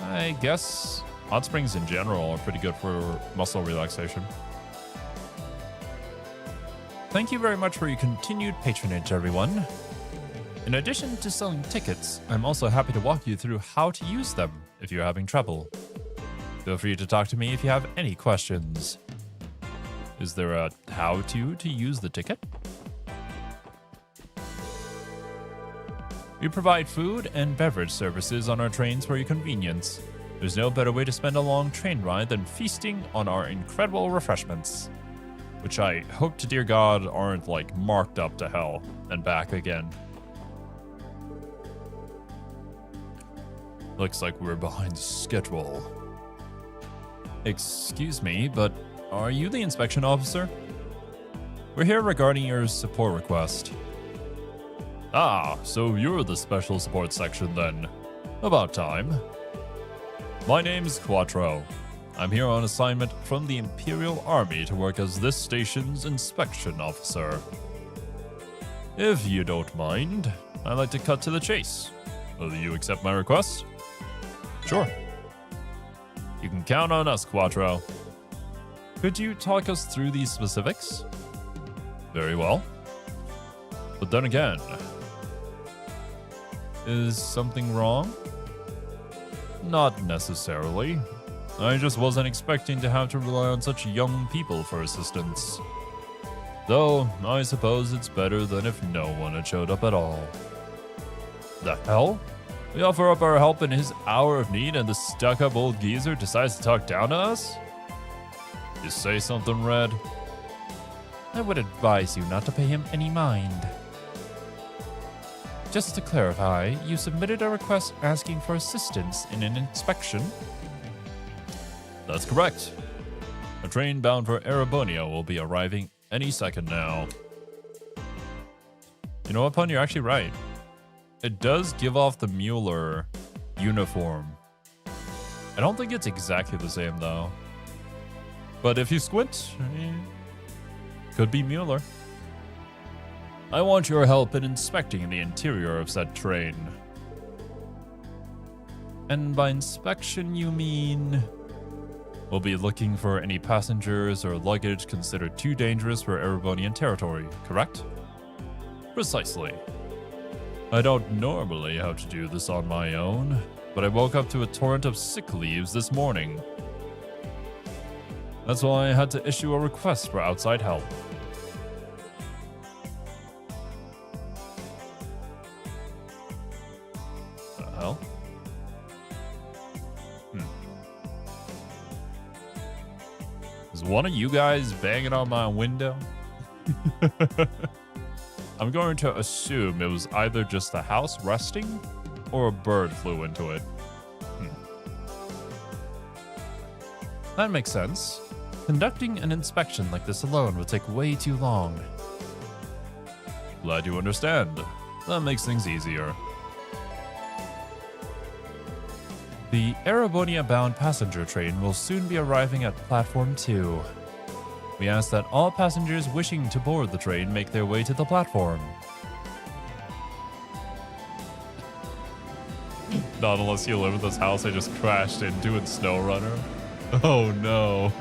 I guess hot springs in general are pretty good for muscle relaxation. Thank you very much for your continued patronage, everyone. In addition to selling tickets, I'm also happy to walk you through how to use them if you're having trouble. Feel free to talk to me if you have any questions. Is there a how-to use the ticket? We provide food and beverage services on our trains for your convenience. There's no better way to spend a long train ride than feasting on our incredible refreshments, which I hope to dear God aren't like marked up to hell and back again. Looks like we're behind schedule. Excuse me, but are you the inspection officer? We're here regarding your support request. Ah, so you're the special support section then. About time. My name's Quattro. I'm here on assignment from the Imperial Army to work as this station's inspection officer. If you don't mind, I'd like to cut to the chase. Will you accept my request? Sure. You can count on us, Quattro. Could you talk us through these specifics? Very well. But then again, is something wrong? Not necessarily. I just wasn't expecting to have to rely on such young people for assistance. Though, I suppose it's better than if no one had showed up at all. The hell? We offer up our help in his hour of need and the stuck-up old geezer decides to talk down to us? You say something, Red? I would advise you not to pay him any mind. Just to clarify, you submitted a request asking for assistance in an inspection? That's correct. A train bound for Erebonia will be arriving any second now. You know what, Pun? You're actually right. It does give off the Mueller uniform. I don't think it's exactly the same, though. But if you squint, could be Mueller. I want your help in inspecting the interior of said train. And by inspection, you mean... We'll be looking for any passengers or luggage considered too dangerous for Erebonian territory, correct? Precisely. I don't normally have to do this on my own, but I woke up to a torrent of sick leaves this morning. That's why I had to issue a request for outside help. The hell? Is one of you guys banging on my window? I'm going to assume it was either just the house resting or a bird flew into it. That makes sense. Conducting an inspection like this alone would take way too long. Glad you understand. That makes things easier. The Erebonia-bound passenger train will soon be arriving at Platform 2. We ask that all passengers wishing to board the train make their way to the platform. Not unless you live in this house I just crashed into in SnowRunner. Oh no.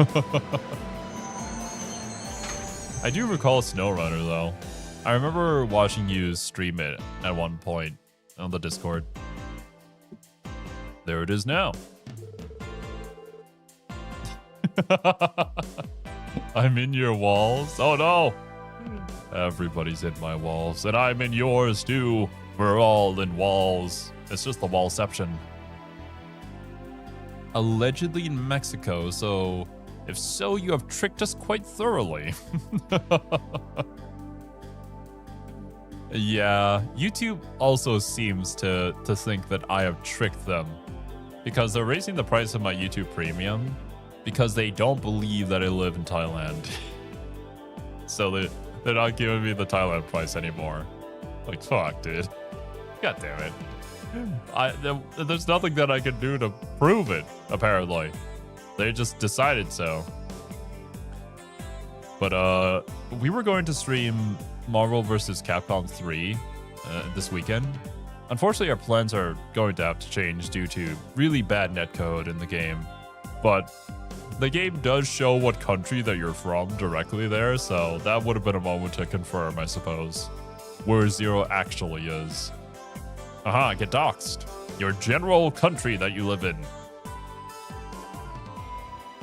I do recall SnowRunner though. I remember watching you stream it at one point on the Discord. There it is now. I'm in your walls. Oh no. Everybody's in my walls, and I'm in yours too. We're all in walls. It's just the wallception. Allegedly in Mexico, so if so, you have tricked us quite thoroughly. Yeah, YouTube also seems to think that I have tricked them because they're raising the price of my YouTube Premium because they don't believe that I live in Thailand. So they're not giving me the Thailand price anymore. Like, fuck, dude. God damn it. There's nothing that I can do to prove it, apparently. They just decided so. But we were going to stream Marvel vs. Capcom 3 this weekend. Unfortunately, our plans are going to have to change due to really bad netcode in the game. But the game does show what country that you're from directly there, so that would have been a moment to confirm, I suppose, where Zero actually is. Aha, get doxed. Your general country that you live in.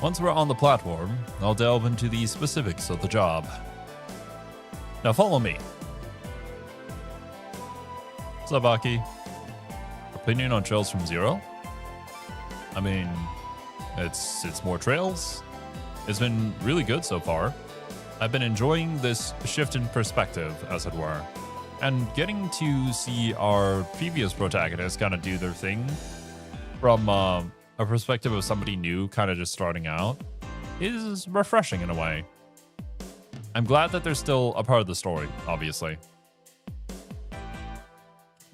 Once we're on the platform, I'll delve into the specifics of the job. Now follow me. What's up, Aki? Opinion on trails from Zero? I mean, it's more trails. It's been really good so far. I've been enjoying this shift in perspective, as it were. And getting to see our previous protagonists kind of do their thing from a perspective of somebody new kind of just starting out is refreshing in a way. I'm glad that they're still a part of the story, obviously.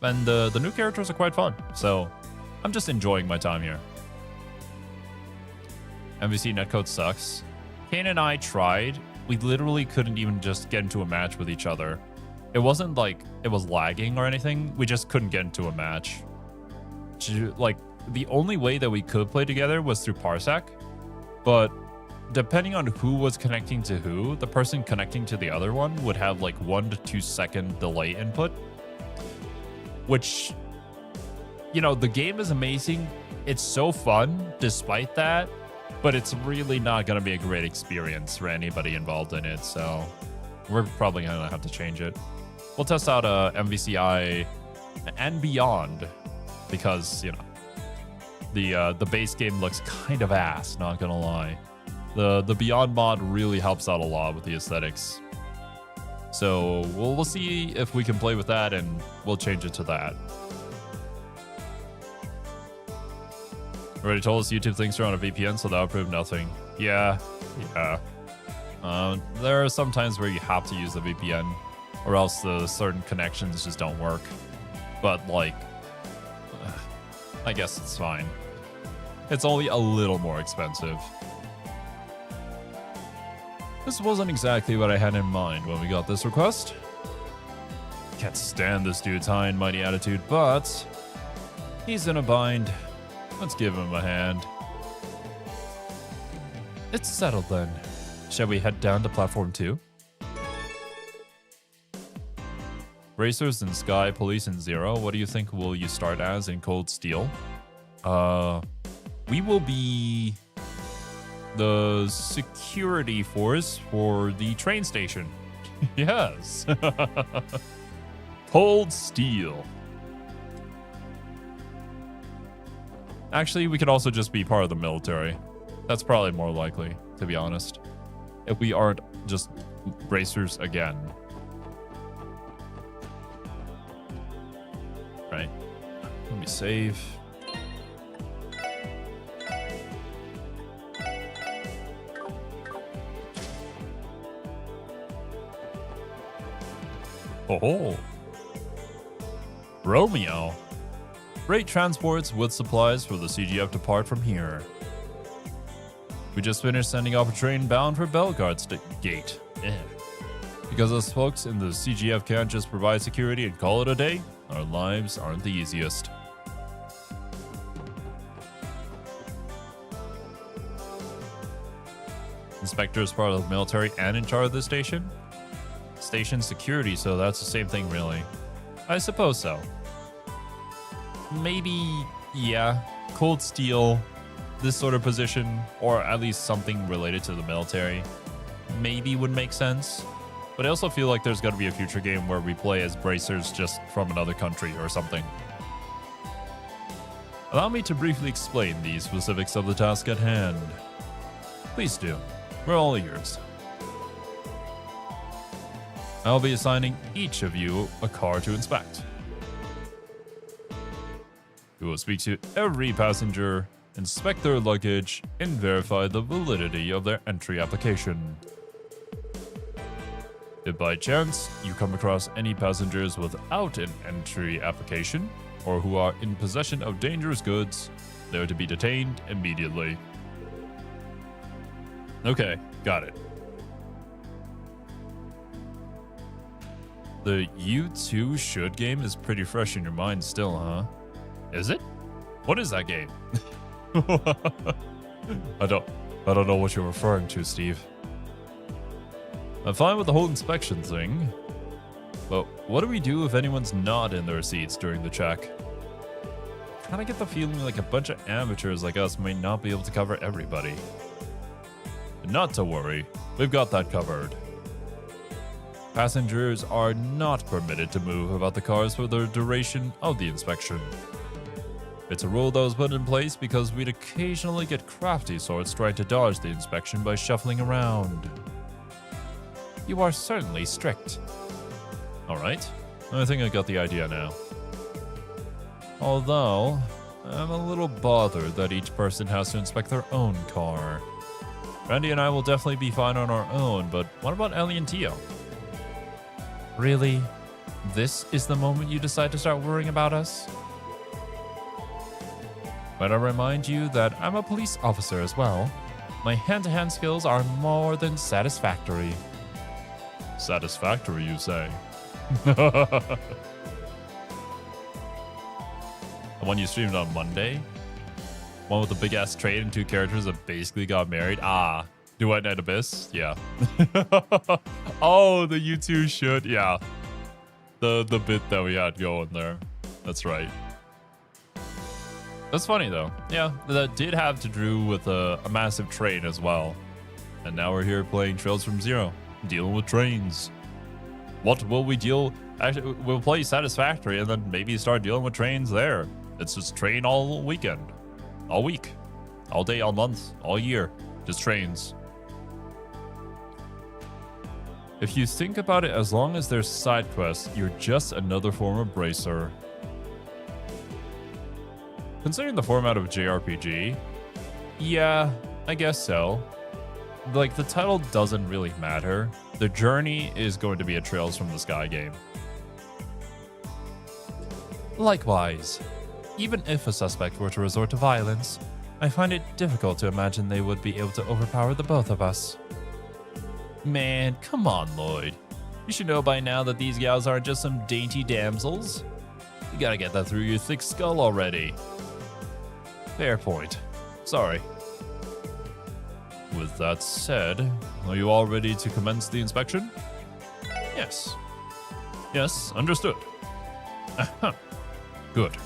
And the new characters are quite fun, so I'm just enjoying my time here. MVC netcode sucks. Kane and I tried. We literally couldn't even just get into a match with each other. It wasn't like it was lagging or anything. We just couldn't get into a match. Like, the only way that we could play together was through Parsec. But depending on who was connecting to who, the person connecting to the other one would have like 1 to 2 second delay input. Which, you know, the game is amazing. It's so fun despite that. But it's really not going to be a great experience for anybody involved in it. So we're probably going to have to change it. We'll test out MVCI and beyond because, you know, the base game looks kind of ass, not gonna lie. The Beyond mod really helps out a lot with the aesthetics. So we'll see if we can play with that, and we'll change it to that. Already told us YouTube thinks you're on a VPN, so that would prove nothing. Yeah. There are some times where you have to use the VPN, or else the certain connections just don't work. But like, I guess it's fine. It's only a little more expensive. This wasn't exactly what I had in mind when we got this request. Can't stand this dude's high and mighty attitude, but he's in a bind. Let's give him a hand. It's settled then. Shall we head down to platform 2? Racers in Sky, Police in Zero. What do you think will you start as in Cold Steel? We will be the security force for the train station. Yes. Cold Steel. Actually, we could also just be part of the military. That's probably more likely, to be honest. If we aren't just racers again. Right. Let me save. Oh, Romeo. Freight transports with supplies for the CGF depart from here. We just finished sending off a train bound for Bellegarde's gate. Because us folks in the CGF can't just provide security and call it a day, our lives aren't the easiest. Inspector is part of the military and in charge of the station? Station security, so that's the same thing really. I suppose so. Maybe, yeah, Cold Steel, this sort of position, or at least something related to the military, maybe would make sense. But I also feel like there's got to be a future game where we play as bracers just from another country or something. Allow me to briefly explain the specifics of the task at hand. Please do. We're all ears. I'll be assigning each of you a car to inspect. We will speak to every passenger, inspect their luggage, and verify the validity of their entry application. If by chance you come across any passengers without an entry application, or who are in possession of dangerous goods, they are to be detained immediately. Okay, got it. The You Too Should game is pretty fresh in your mind still, huh? Is it? What is that game? I don't know what you're referring to, Steve. I'm fine with the whole inspection thing. But what do we do if anyone's not in their seats during the check? I kinda get the feeling like a bunch of amateurs like us might not be able to cover everybody. Not to worry, we've got that covered. Passengers are not permitted to move about the cars for the duration of the inspection. It's a rule that was put in place because we'd occasionally get crafty sorts trying to dodge the inspection by shuffling around. You are certainly strict. Alright, I think I got the idea now. Although, I'm a little bothered that each person has to inspect their own car. Randy and I will definitely be fine on our own, but what about Ellie and Tio? Really? This is the moment you decide to start worrying about us? But I remind you that I'm a police officer as well. My hand-to-hand skills are more than satisfactory. Satisfactory, you say? The one you streamed on Monday? One with the big-ass trade and two characters that basically got married? Ah, Duet Night Abyss? Yeah. Oh, the You Two Should, yeah. The bit that we had going there. That's right. That's funny though. Yeah, that did have to do with a massive train as well. And now we're here playing Trails from Zero, dealing with trains. What will we deal? Actually, we'll play Satisfactory and then maybe start dealing with trains there. It's just train all weekend, all week, all day, all month, all year. Just trains. If you think about it, as long as there's side quests, you're just another form of bracer. Considering the format of JRPG, yeah, I guess so. Like, the title doesn't really matter. The journey is going to be a Trails from the Sky game. Likewise, even if a suspect were to resort to violence, I find it difficult to imagine they would be able to overpower the both of us. Man, come on, Lloyd. You should know by now that these gals aren't just some dainty damsels. You gotta get that through your thick skull already. Fair point. Sorry. With that said, are you all ready to commence the inspection? Yes. Yes, understood. Aha. Good.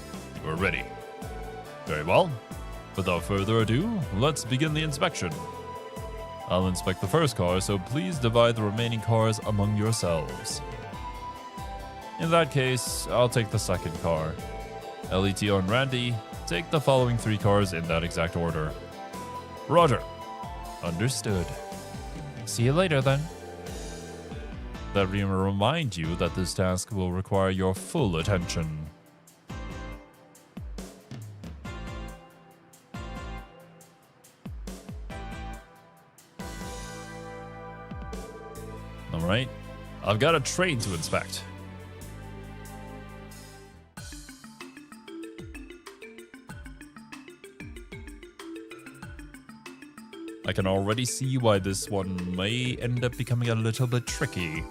We're ready. Very well. Without further ado, let's begin the inspection. I'll inspect the first car, so please divide the remaining cars among yourselves. In that case, I'll take the second car. LETO and Randy, take the following 3 cars in that exact order. Roger. Understood. See you later then. Let me remind you that this task will require your full attention. Alright, I've got a train to inspect. I can already see why this one may end up becoming a little bit tricky.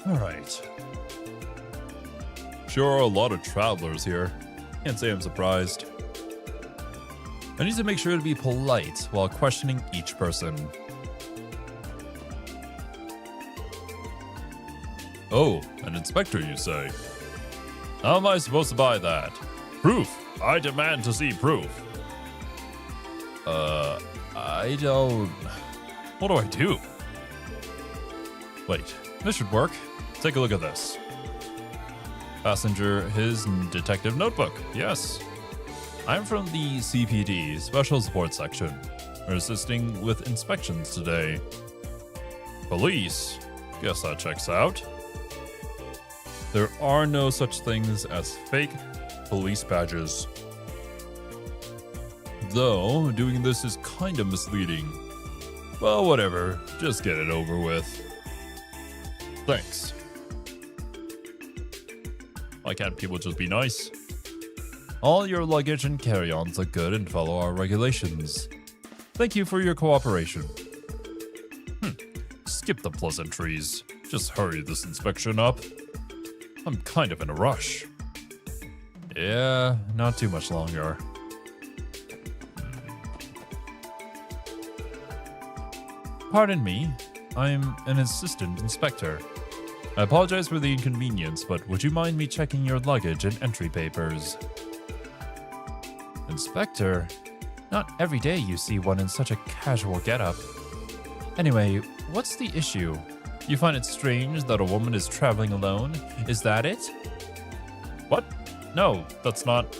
All right. Sure are a lot of travelers here. Can't say I'm surprised. I need to make sure to be polite while questioning each person. Oh, an inspector, you say? How am I supposed to buy that? Proof! I demand to see proof. I don't... What do I do? Wait, this should work. Take a look at this. Passenger, his detective notebook. Yes. I'm from the CPD, Special Support Section. We're assisting with inspections today. Police? Guess that checks out. There are no such things as fake police badges. Though, doing this is kind of misleading. Well, whatever. Just get it over with. Thanks. Why can't people just be nice? All your luggage and carry-ons look good and follow our regulations. Thank you for your cooperation. Skip the pleasantries. Just hurry this inspection up. I'm kind of in a rush. Yeah, not too much longer. Pardon me, I'm an assistant inspector. I apologize for the inconvenience, but would you mind me checking your luggage and entry papers? Inspector? Not every day you see one in such a casual getup. Anyway, what's the issue? You find it strange that a woman is traveling alone? Is that it? What? No, that's not...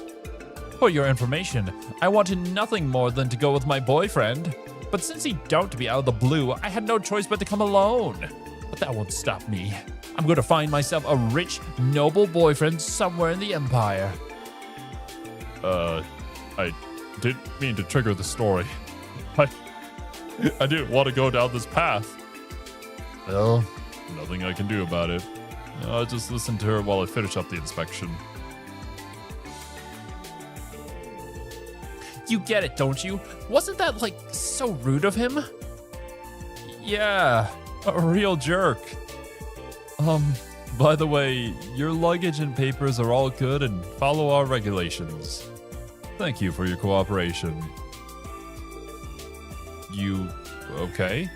For your information, I wanted nothing more than to go with my boyfriend. But since he dumped me out of the blue, I had no choice but to come alone. But that won't stop me. I'm going to find myself a rich, noble boyfriend somewhere in the Empire. I didn't mean to trigger the story. I didn't want to go down this path. Well, nothing I can do about it. I'll just listen to her while I finish up the inspection. You get it, don't you? Wasn't that, like, so rude of him? Yeah, a real jerk. By the way, your luggage and papers are all good and follow our regulations. Thank you for your cooperation. You okay?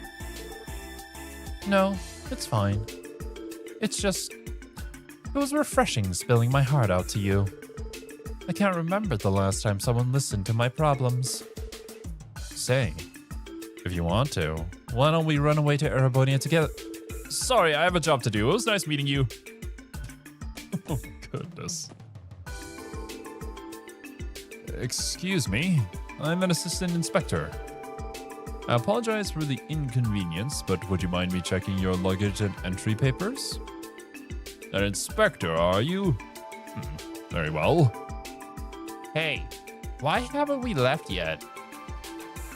No, it's fine. It's just... It was refreshing spilling my heart out to you. I can't remember the last time someone listened to my problems. Say, if you want to, why don't we run away to Erebonia together? Sorry, I have a job to do. It was nice meeting you. Oh, goodness. Excuse me, I'm an assistant inspector. I apologize for the inconvenience, but would you mind me checking your luggage and entry papers? An inspector, are you? Very well. Hey, why haven't we left yet?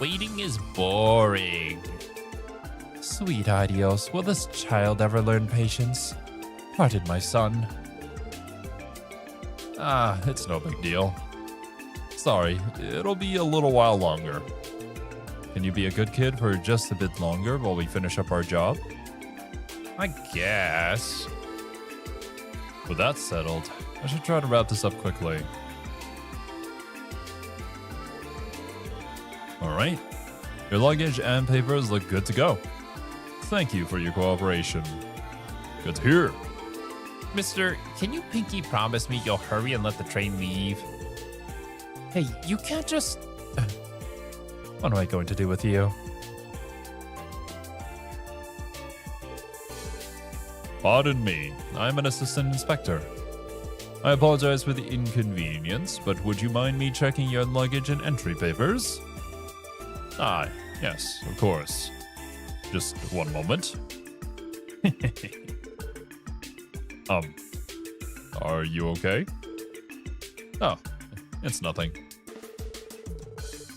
Waiting is boring. Sweet Adios, will this child ever learn patience? Pardon my son. It's no big deal. Sorry, it'll be a little while longer. Can you be a good kid for just a bit longer while we finish up our job? I guess. With that settled, I should try to wrap this up quickly. Alright, your luggage and papers look good to go. Thank you for your cooperation. Good to hear. Mister, can you pinky promise me you'll hurry and let the train leave? Hey, you can't just... What am I going to do with you? Pardon me, I'm an assistant inspector. I apologize for the inconvenience, but would you mind me checking your luggage and entry papers? Yes, of course. Just one moment. Are you okay? Oh, it's nothing.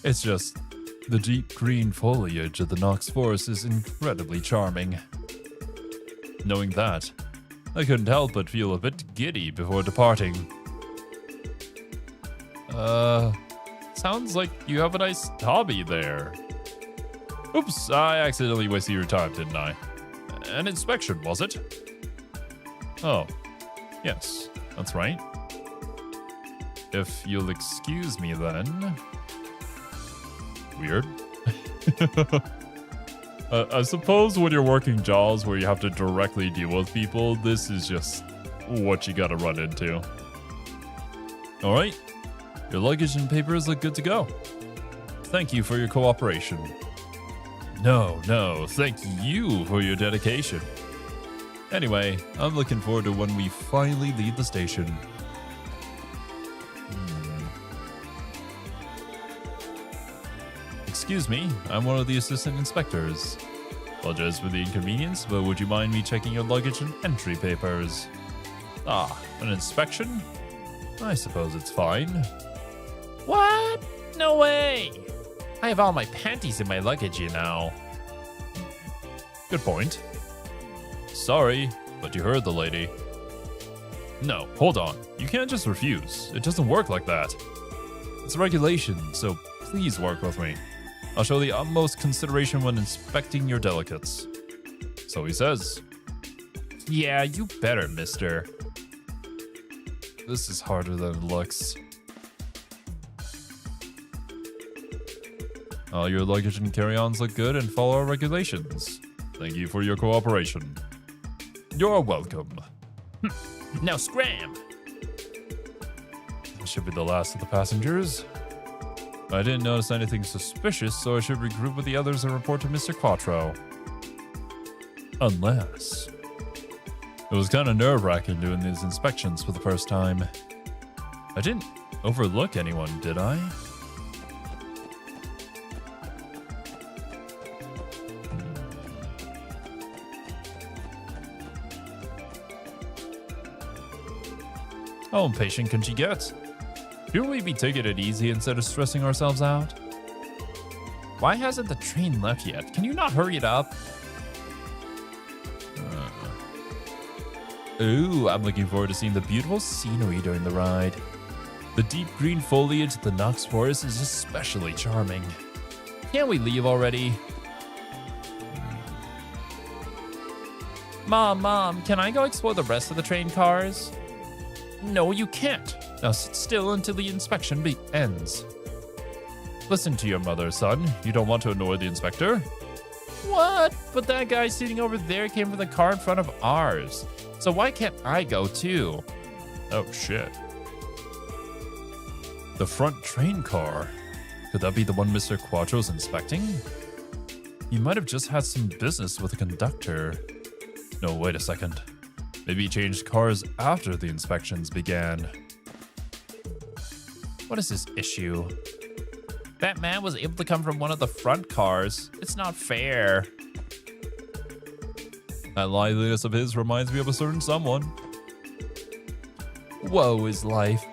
It's just the deep green foliage of the Knox Forest is incredibly charming. Knowing that, I couldn't help but feel a bit giddy before departing. Sounds like you have a nice hobby there. Oops, I accidentally wasted your time, didn't I? An inspection, was it? Oh, yes, that's right. If you'll excuse me then. Weird. I suppose when you're working jobs where you have to directly deal with people, this is just what you gotta run into. Alright, your luggage and papers look good to go. Thank you for your cooperation. No, thank you for your dedication. Anyway, I'm looking forward to when we finally leave the station. Excuse me, I'm one of the assistant inspectors. Apologize for the inconvenience, but would you mind me checking your luggage and entry papers? Ah, an inspection? I suppose it's fine. What? No way! I have all my panties in my luggage, you know. Good point. Sorry, but you heard the lady. No, hold on. You can't just refuse. It doesn't work like that. It's a regulation, so please work with me. I'll show the utmost consideration when inspecting your delicates. So he says. Yeah, you better, mister. This is harder than it looks. All your luggage and carry-ons look good and follow our regulations. Thank you for your cooperation. You're welcome. Now scram! This should be the last of the passengers. I didn't notice anything suspicious, so I should regroup with the others and report to Mr. Quattro. Unless... It was kind of nerve-wracking doing these inspections for the first time. I didn't overlook anyone, did I? How impatient can she get? Shouldn't we be taking it easy instead of stressing ourselves out? Why hasn't the train left yet? Can you not hurry it up? Ooh, I'm looking forward to seeing the beautiful scenery during the ride. The deep green foliage of the Knox Forest is especially charming. Can't we leave already? Mom, can I go explore the rest of the train cars? No, you can't. Now sit still until the inspection ends. Listen to your mother, son. You don't want to annoy the inspector. What? But that guy sitting over there came from the car in front of ours. So why can't I go too? Oh, shit. The front train car. Could that be the one Mr. Quattro's inspecting? He might have just had some business with the conductor. No, wait a second. Maybe he changed cars after the inspections began. What is his issue? That man was able to come from one of the front cars. It's not fair. That liveliness of his reminds me of a certain someone. Woe is life.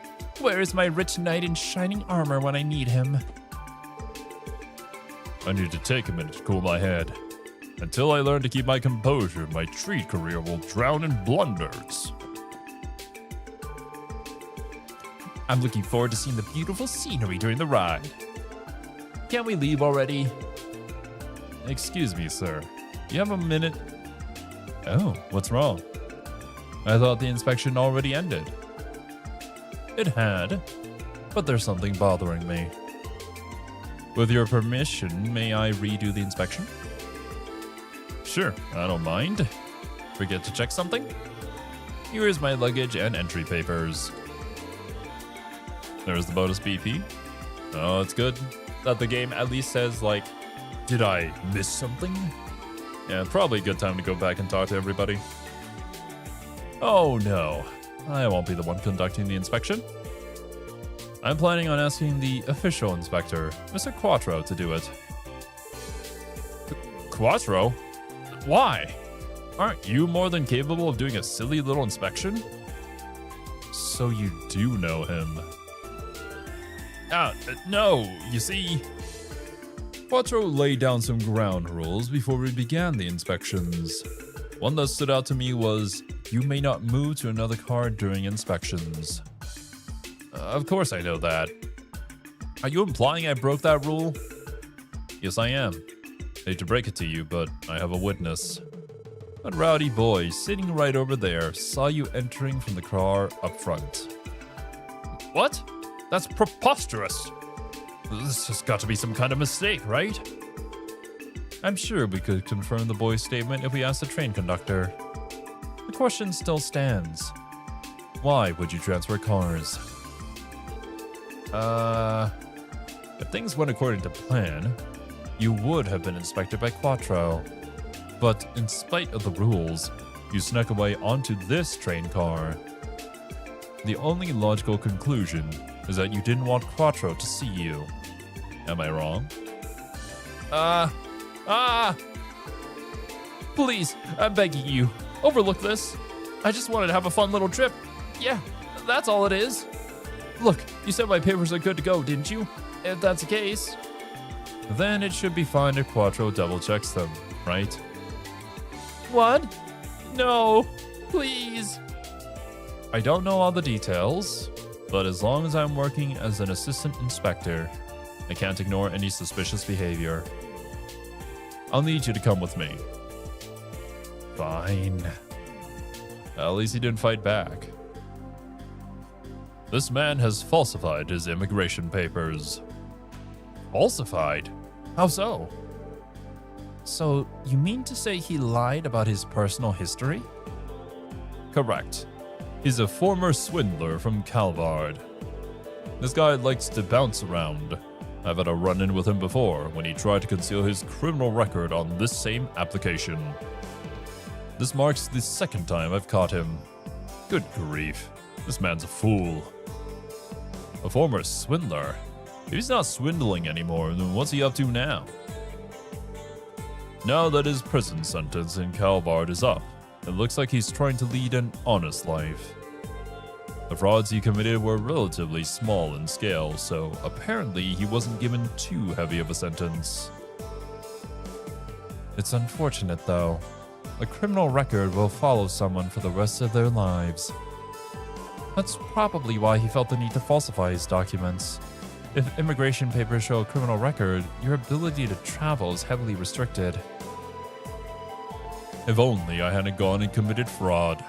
Where is my rich knight in shining armor when I need him? I need to take a minute to cool my head. Until I learn to keep my composure, my trade career will drown in blunders. I'm looking forward to seeing the beautiful scenery during the ride. Can't we leave already? Excuse me, sir. You have a minute? Oh, what's wrong? I thought the inspection already ended. It had, but there's something bothering me. With your permission, may I redo the inspection? Sure, I don't mind. Forget to check something? Here's my luggage and entry papers. There's the bonus BP. Oh, it's good that the game at least says, like, did I miss something? Yeah, probably a good time to go back and talk to everybody. Oh no, I won't be the one conducting the inspection. I'm planning on asking the official inspector, Mr. Quattro, to do it. Quattro? Why? Aren't you more than capable of doing a silly little inspection? So you do know him. No, you see, Quattro laid down some ground rules before we began the inspections. One that stood out to me was, you may not move to another car during inspections. Of course I know that. Are you implying I broke that rule? Yes, I am. Hate to break it to you, but I have a witness. A rowdy boy sitting right over there saw you entering from the car up front. What? That's preposterous. This has got to be some kind of mistake, right? I'm sure we could confirm the boy's statement if we asked the train conductor. The question still stands. Why would you transfer cars? If things went according to plan, you would have been inspected by Quattro. But in spite of the rules, you snuck away onto this train car. The only logical conclusion is that you didn't want Quattro to see you. Am I wrong? Please, I'm begging you. Overlook this. I just wanted to have a fun little trip. Yeah, that's all it is. Look, you said my papers are good to go, didn't you? If that's the case. Then it should be fine if Quattro double checks them, right? What? No, please. I don't know all the details, but as long as I'm working as an assistant inspector, I can't ignore any suspicious behavior. I'll need you to come with me. Fine. At least he didn't fight back. This man has falsified his immigration papers. Falsified? How so? So, you mean to say he lied about his personal history? Correct. He's a former swindler from Calvard. This guy likes to bounce around. I've had a run-in with him before when he tried to conceal his criminal record on this same application. This marks the second time I've caught him. Good grief, this man's a fool. A former swindler? If he's not swindling anymore, then what's he up to now? Now that his prison sentence in Calvard is up, it looks like he's trying to lead an honest life. The frauds he committed were relatively small in scale, so apparently he wasn't given too heavy of a sentence. It's unfortunate though. A criminal record will follow someone for the rest of their lives. That's probably why he felt the need to falsify his documents. If immigration papers show a criminal record, your ability to travel is heavily restricted. If only I hadn't gone and committed fraud.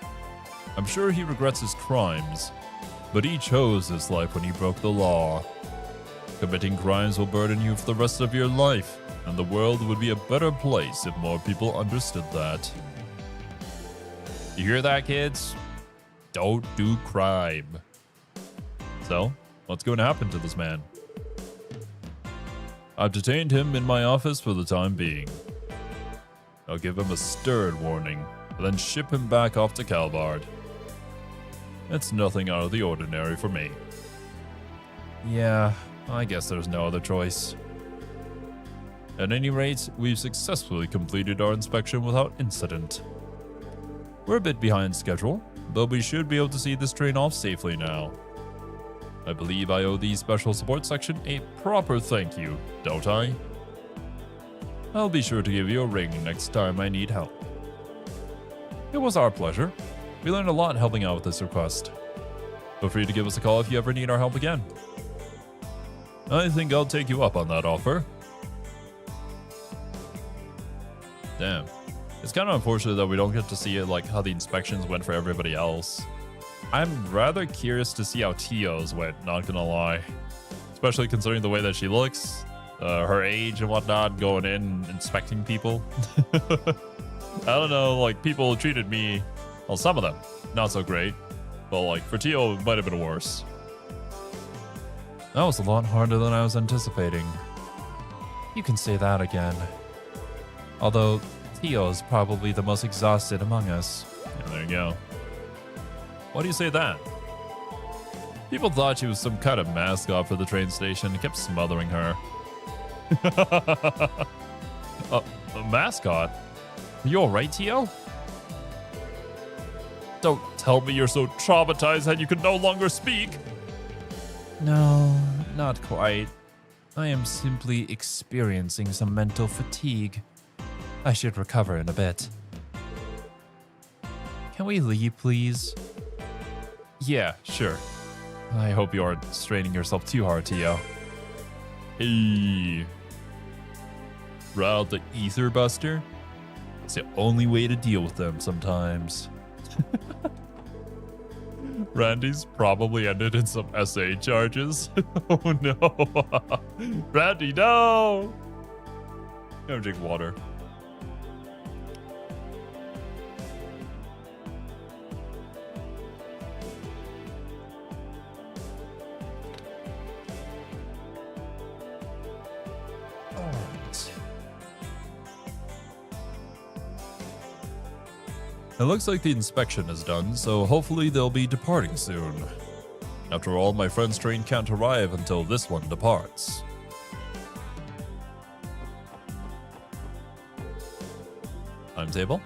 I'm sure he regrets his crimes, but he chose this life when he broke the law. Committing crimes will burden you for the rest of your life, and the world would be a better place if more people understood that. You hear that, kids? Don't do crime. So, what's going to happen to this man? I've detained him in my office for the time being. I'll give him a stern warning, and then ship him back off to Calvard. It's nothing out of the ordinary for me. Yeah, I guess there's no other choice. At any rate, we've successfully completed our inspection without incident. We're a bit behind schedule, but we should be able to see this train off safely now. I believe I owe the Special Support Section a proper thank you, don't I? I'll be sure to give you a ring next time I need help. It was our pleasure. We learned a lot helping out with this request. Feel free to give us a call if you ever need our help again. I think I'll take you up on that offer. Damn. It's kind of unfortunate that we don't get to see it like how the inspections went for everybody else. I'm rather curious to see how Tio's went, not gonna lie. Especially considering the way that she looks, her age and whatnot, going in, inspecting people. I don't know, like, people treated me, well, some of them, not so great. But like, for Tio, it might have been worse. That was a lot harder than I was anticipating. You can say that again. Although, Tio is probably the most exhausted among us. Yeah, there you go. Why do you say that? People thought she was some kind of mascot for the train station and kept smothering her. A mascot? Are you alright, Tio? Don't tell me you're so traumatized that you can no longer speak. No, not quite. I am simply experiencing some mental fatigue. I should recover in a bit. Can we leave, please? Yeah, sure. I hope you aren't straining yourself too hard, Tio. Hey. Route the Ether Buster? It's the only way to deal with them sometimes. Randy's probably ended in some SA charges. Oh no. Randy, no! Go drink water. It looks like the inspection is done, so hopefully they'll be departing soon. After all, my friend's train can't arrive until this one departs. Timetable?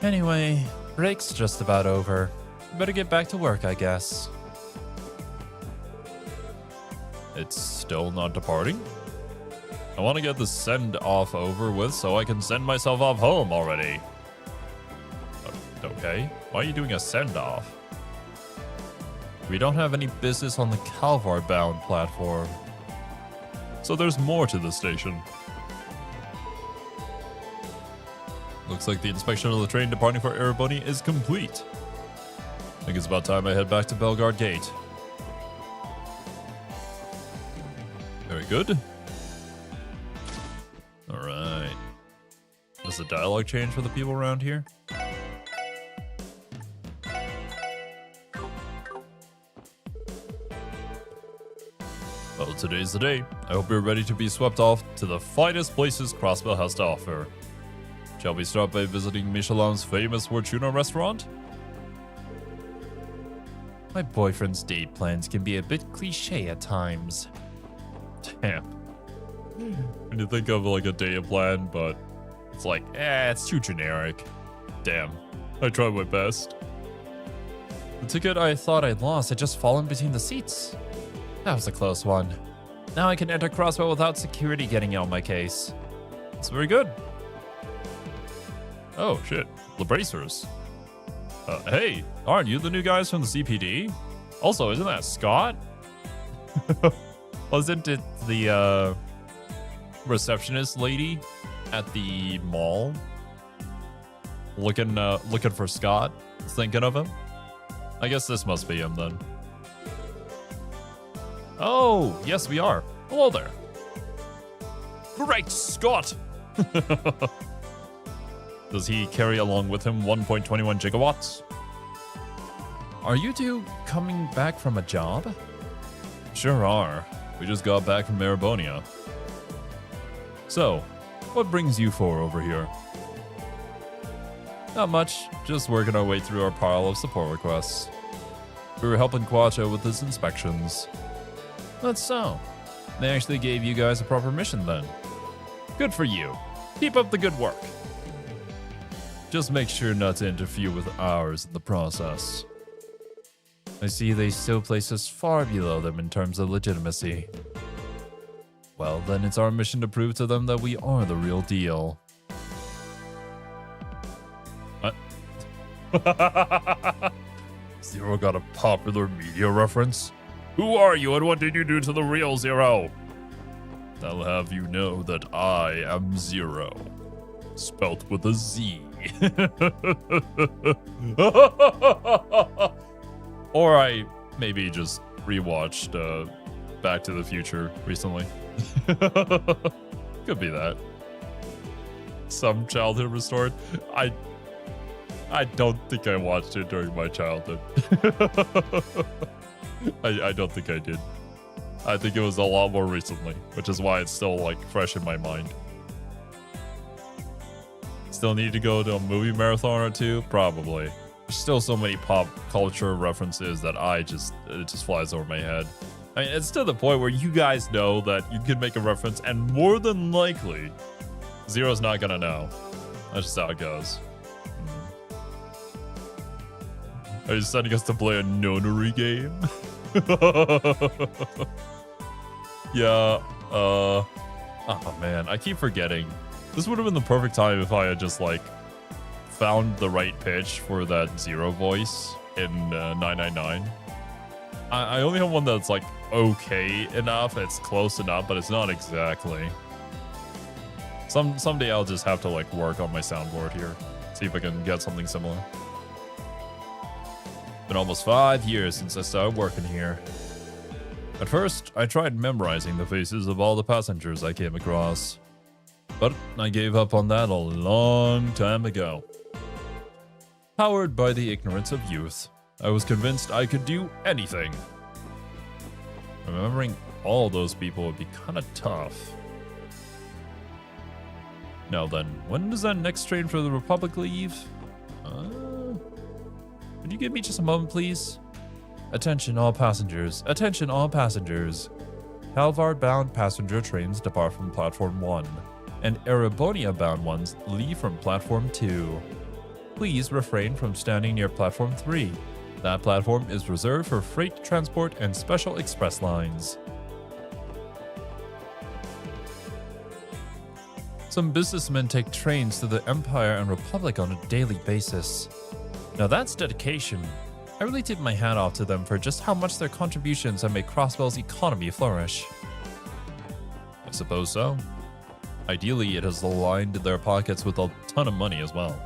Anyway, break's just about over. Better get back to work, I guess. It's still not departing? I want to get the send-off over with so I can send myself off home already. Okay, why are you doing a send-off? We don't have any business on the Calvar-bound platform. So there's more to the station. Looks like the inspection of the train departing for Erebony is complete. I think it's about time I head back to Bellegarde Gate. Very good. Alright. Does the dialogue change for the people around here? Well, today's the day. I hope you're ready to be swept off to the finest places Crossbell has to offer. Shall we start by visiting Michelin's famous Fortuna restaurant? My boyfriend's date plans can be a bit cliche at times. Damn. When you think of like a day plan, but it's like, it's too generic. Damn. I tried my best. The ticket I thought I'd lost had just fallen between the seats. That was a close one. Now I can enter Crossbell without security getting on my case. It's very good. Oh, shit. The bracers. Hey, aren't you the new guys from the CPD? Also, isn't that Scott? Wasn't it the receptionist lady at the mall? Looking for Scott? Thinking of him? I guess this must be him then. Oh, yes we are. Hello there. Great Scott! Does he carry along with him 1.21 gigawatts? Are you two coming back from a job? Sure are. We just got back from Erebonia. So, what brings you four over here? Not much, just working our way through our pile of support requests. We were helping Quacho with his inspections. That's so. They actually gave you guys a proper mission then. Good for you. Keep up the good work. Just make sure not to interfere with ours in the process. I see they still place us far below them in terms of legitimacy. Well, then it's our mission to prove to them that we are the real deal. What? Zero got a popular media reference? Who are you and what did you do to the real Zero? I'll have you know that I am Zero. Spelt with a Z. Or I maybe just rewatched Back to the Future recently. Could be that. Some childhood restored. I don't think I watched it during my childhood. I don't think I did. I think it was a lot more recently, which is why it's still like fresh in my mind. Still need to go to a movie marathon or two? Probably. There's still so many pop culture references that it just flies over my head. I mean, it's to the point where you guys know that you can make a reference and more than likely, Zero's not gonna know. That's just how it goes. Are you sending us to play a nonary game? Yeah, oh man, I keep forgetting. This would have been the perfect time if I had just, like, found the right pitch for that Zero voice in 999. I only have one that's, like, okay enough. It's close enough, but it's not exactly. Someday I'll just have to, like, work on my soundboard here. See if I can get something similar. Been almost 5 years since I started working here. At first, I tried memorizing the faces of all the passengers I came across. But I gave up on that a long time ago. Powered by the ignorance of youth, I was convinced I could do anything. Remembering all those people would be kinda tough. Now then, when does that next train for the Republic leave? Could you give me just a moment, please? Attention all passengers. Attention all passengers. Halvard-bound passenger trains depart from Platform 1, and Erebonia-bound ones leave from Platform 2. Please refrain from standing near Platform 3. That platform is reserved for freight transport and special express lines. Some businessmen take trains to the Empire and Republic on a daily basis. Now that's dedication. I really tip my hat off to them for just how much their contributions have made Crossbell's economy flourish. I suppose so. Ideally, it has aligned their pockets with a ton of money as well.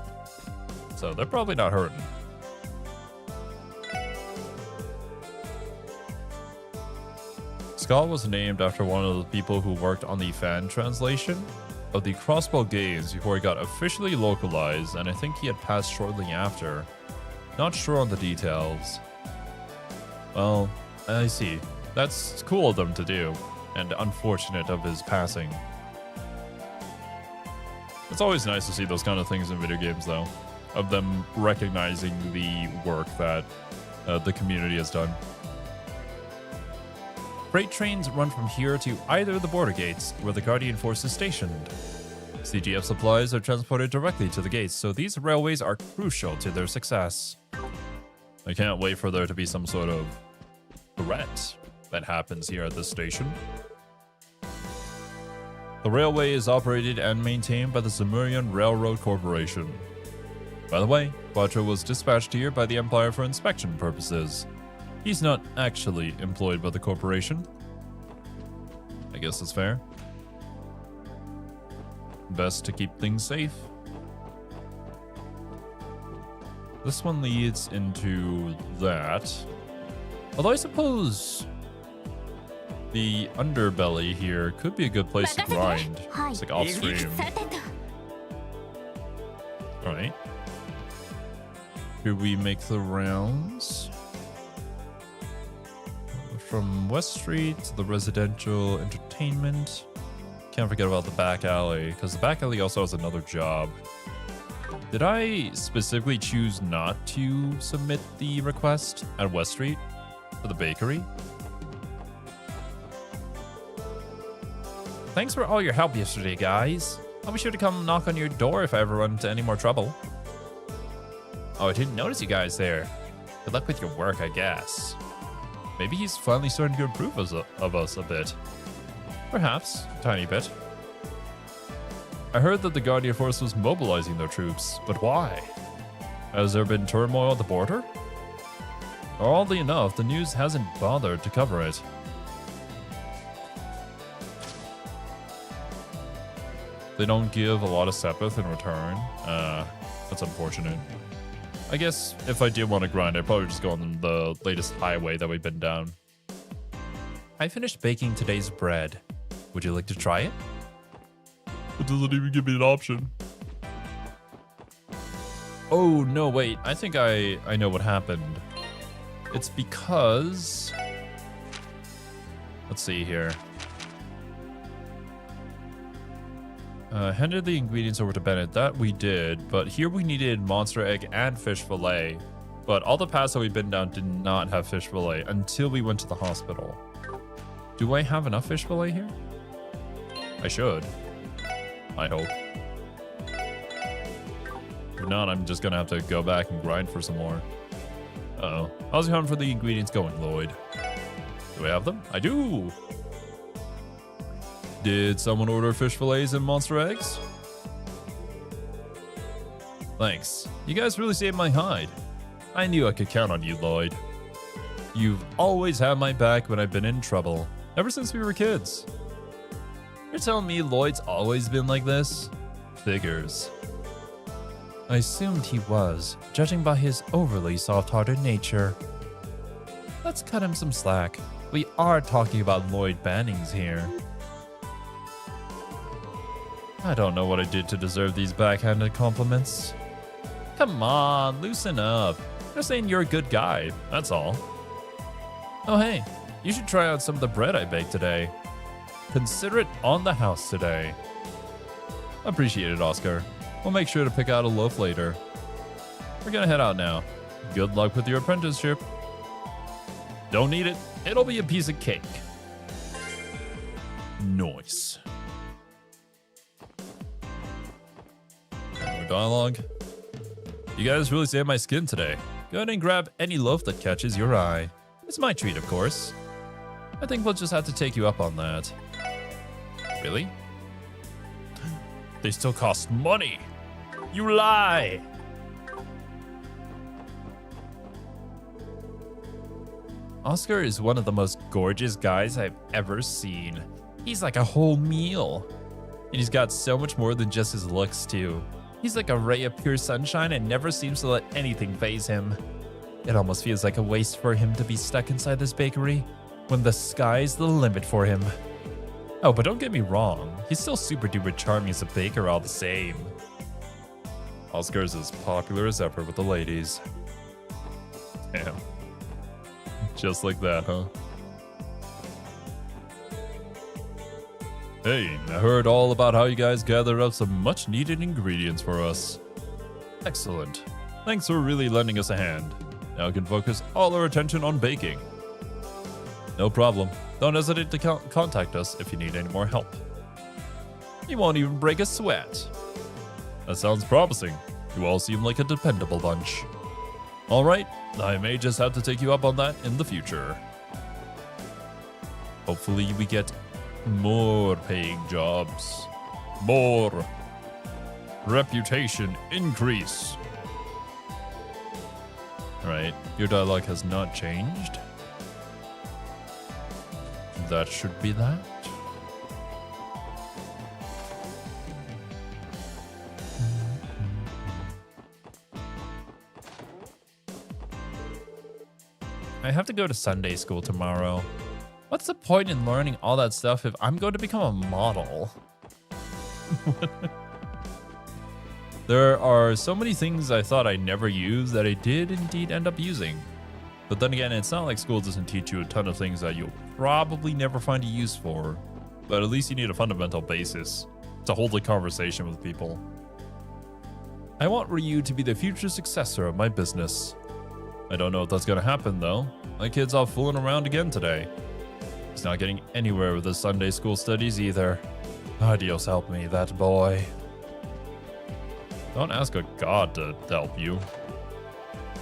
So they're probably not hurting. Scott was named after one of the people who worked on the fan translation of the Crossbell games before it got officially localized, and I think he had passed shortly after. Not sure on the details. Well, I see. That's cool of them to do, and unfortunate of his passing. It's always nice to see those kind of things in video games, though, of them recognizing the work that the community has done. Freight trains run from here to either of the border gates where the Guardian Force is stationed. CGF supplies are transported directly to the gates, so these railways are crucial to their success. I can't wait for there to be some sort of threat that happens here at this station. The railway is operated and maintained by the Zemurian Railroad Corporation. By the way, Quattro was dispatched here by the Empire for inspection purposes. He's not actually employed by the corporation. I guess that's fair. Best to keep things safe. This one leads into that. Although I suppose the underbelly here could be a good place to grind. It's like off stream. Alright. Here we make the rounds. From West Street to the residential entertainment. Can't forget about the back alley, because the back alley also has another job. Did I specifically choose not to submit the request at West Street for the bakery? Thanks for all your help yesterday, guys. I'll be sure to come knock on your door if I ever run into any more trouble. Oh, I didn't notice you guys there. Good luck with your work, I guess. Maybe he's finally starting to approve of us a bit. Perhaps, a tiny bit. I heard that the Guardian Force was mobilizing their troops, but why? Has there been turmoil at the border? Oddly enough, the news hasn't bothered to cover it. They don't give a lot of Sepith in return. That's unfortunate. I guess if I did want to grind, I'd probably just go on the latest highway that we've been down. I finished baking today's bread. Would you like to try it? It doesn't even give me an option. Oh, no, wait. I think I know what happened. It's because... Let's see here. Handed the ingredients over to Bennett. That we did, but here we needed monster egg and fish fillet. But all the paths that we've been down did not have fish fillet until we went to the hospital. Do I have enough fish fillet here? I should. I hope. not, I'm just gonna have to go back and grind for some more. Uh-oh. How's your hunt for the ingredients going, Lloyd? Do I have them? I do! Did someone order fish fillets and monster eggs? Thanks. You guys really saved my hide. I knew I could count on you, Lloyd. You've always had my back when I've been in trouble, ever since we were kids. You're telling me Lloyd's always been like this? Figures. I assumed he was, judging by his overly soft-hearted nature. Let's cut him some slack. We are talking about Lloyd Bannings here. I don't know what I did to deserve these backhanded compliments. Come on, loosen up. They're saying you're a good guy, that's all. Oh hey, you should try out some of the bread I baked today. Consider it on the house today. Appreciate it, Oscar. We'll make sure to pick out a loaf later. We're gonna head out now. Good luck with your apprenticeship. Don't need it. It'll be a piece of cake. Nice. More dialogue. You guys really saved my skin today. Go ahead and grab any loaf that catches your eye. It's my treat, of course. I think we'll just have to take you up on that. Really? They still cost money. You lie. Oscar is one of the most gorgeous guys I've ever seen. He's like a whole meal. And he's got so much more than just his looks, too. He's like a ray of pure sunshine and never seems to let anything faze him. It almost feels like a waste for him to be stuck inside this bakery when the sky's the limit for him. Oh, but don't get me wrong. He's still super duper charming as a baker all the same. Oscar's as popular as ever with the ladies. Damn. Just like that, huh? Hey, I heard all about how you guys gathered up some much needed ingredients for us. Excellent. Thanks for really lending us a hand. Now we can focus all our attention on baking. No problem. Don't hesitate to contact us if you need any more help. You won't even break a sweat. That sounds promising. You all seem like a dependable bunch. All right, I may just have to take you up on that in the future. Hopefully we get more paying jobs. More reputation increase. All right, your dialogue has not changed. That should be that. I have to go to Sunday school tomorrow. What's the point in learning all that stuff if I'm going to become a model? There are so many things I thought I'd never use that I did indeed end up using. But then again, it's not like school doesn't teach you a ton of things that you'll probably never find a use for. But at least you need a fundamental basis to hold a conversation with people. I want Ryu to be the future successor of my business. I don't know if that's gonna happen though. My kid's off fooling around again today. He's not getting anywhere with his Sunday school studies either. Adios, help me, that boy. Don't ask a god to help you.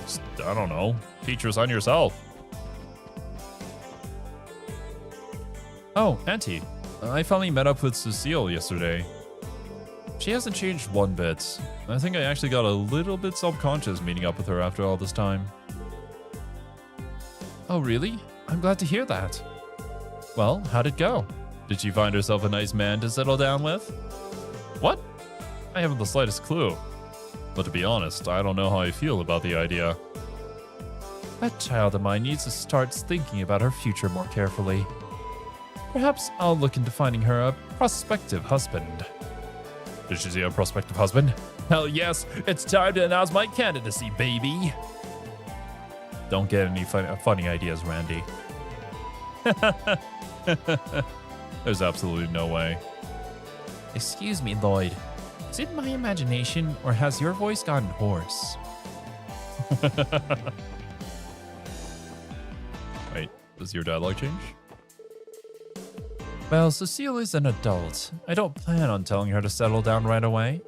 Just, I don't know, teach your son yourself. Oh, Auntie, I finally met up with Cecile yesterday. She hasn't changed one bit. I think I actually got a little bit self-conscious meeting up with her after all this time. Oh, really? I'm glad to hear that. Well, how'd it go? Did she find herself a nice man to settle down with? What? I haven't the slightest clue. But to be honest, I don't know how I feel about the idea. That child of mine needs to start thinking about her future more carefully. Perhaps I'll look into finding her a prospective husband. Did she see a prospective husband? Hell yes, it's time to announce my candidacy, baby. Don't get any funny ideas, Randy. There's absolutely no way. Excuse me, Lloyd. Is it my imagination, or has your voice gotten hoarse? Wait, does your dialogue change? Well, Cecile is an adult. I don't plan on telling her to settle down right away.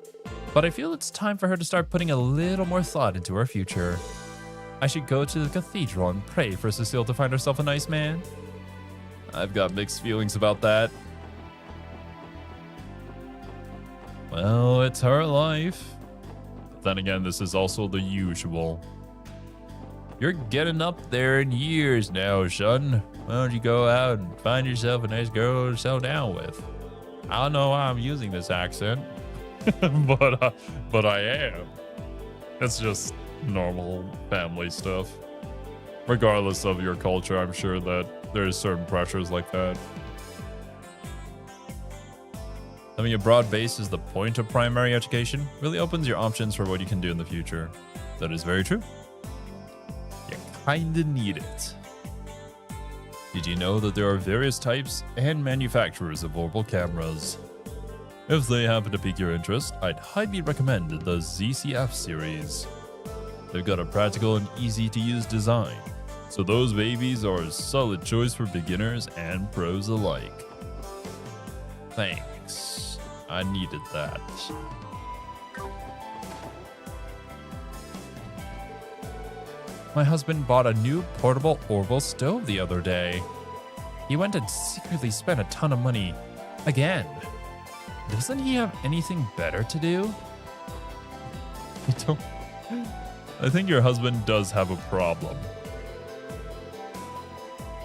but I feel it's time for her to start putting a little more thought into her future. I should go to the cathedral and pray for Cecile to find herself a nice man. I've got mixed feelings about that. Well, it's her life. But then again, this is also the usual. You're getting up there in years now, son. Why don't you go out and find yourself a nice girl to settle down with? I don't know why I'm using this accent, but I am. It's just normal family stuff. Regardless of your culture, I'm sure that there's certain pressures like that. Having a broad base is the point of primary education. Really opens your options for what you can do in the future. That is very true. You kinda need it. Did you know that there are various types and manufacturers of portable cameras? If they happen to pique your interest, I'd highly recommend the ZCF series. They've got a practical and easy to use design, so those babies are a solid choice for beginners and pros alike. Thanks, I needed that. My husband bought a new portable Orville stove the other day. He went and secretly spent a ton of money again. Doesn't he have anything better to do? I think your husband does have a problem.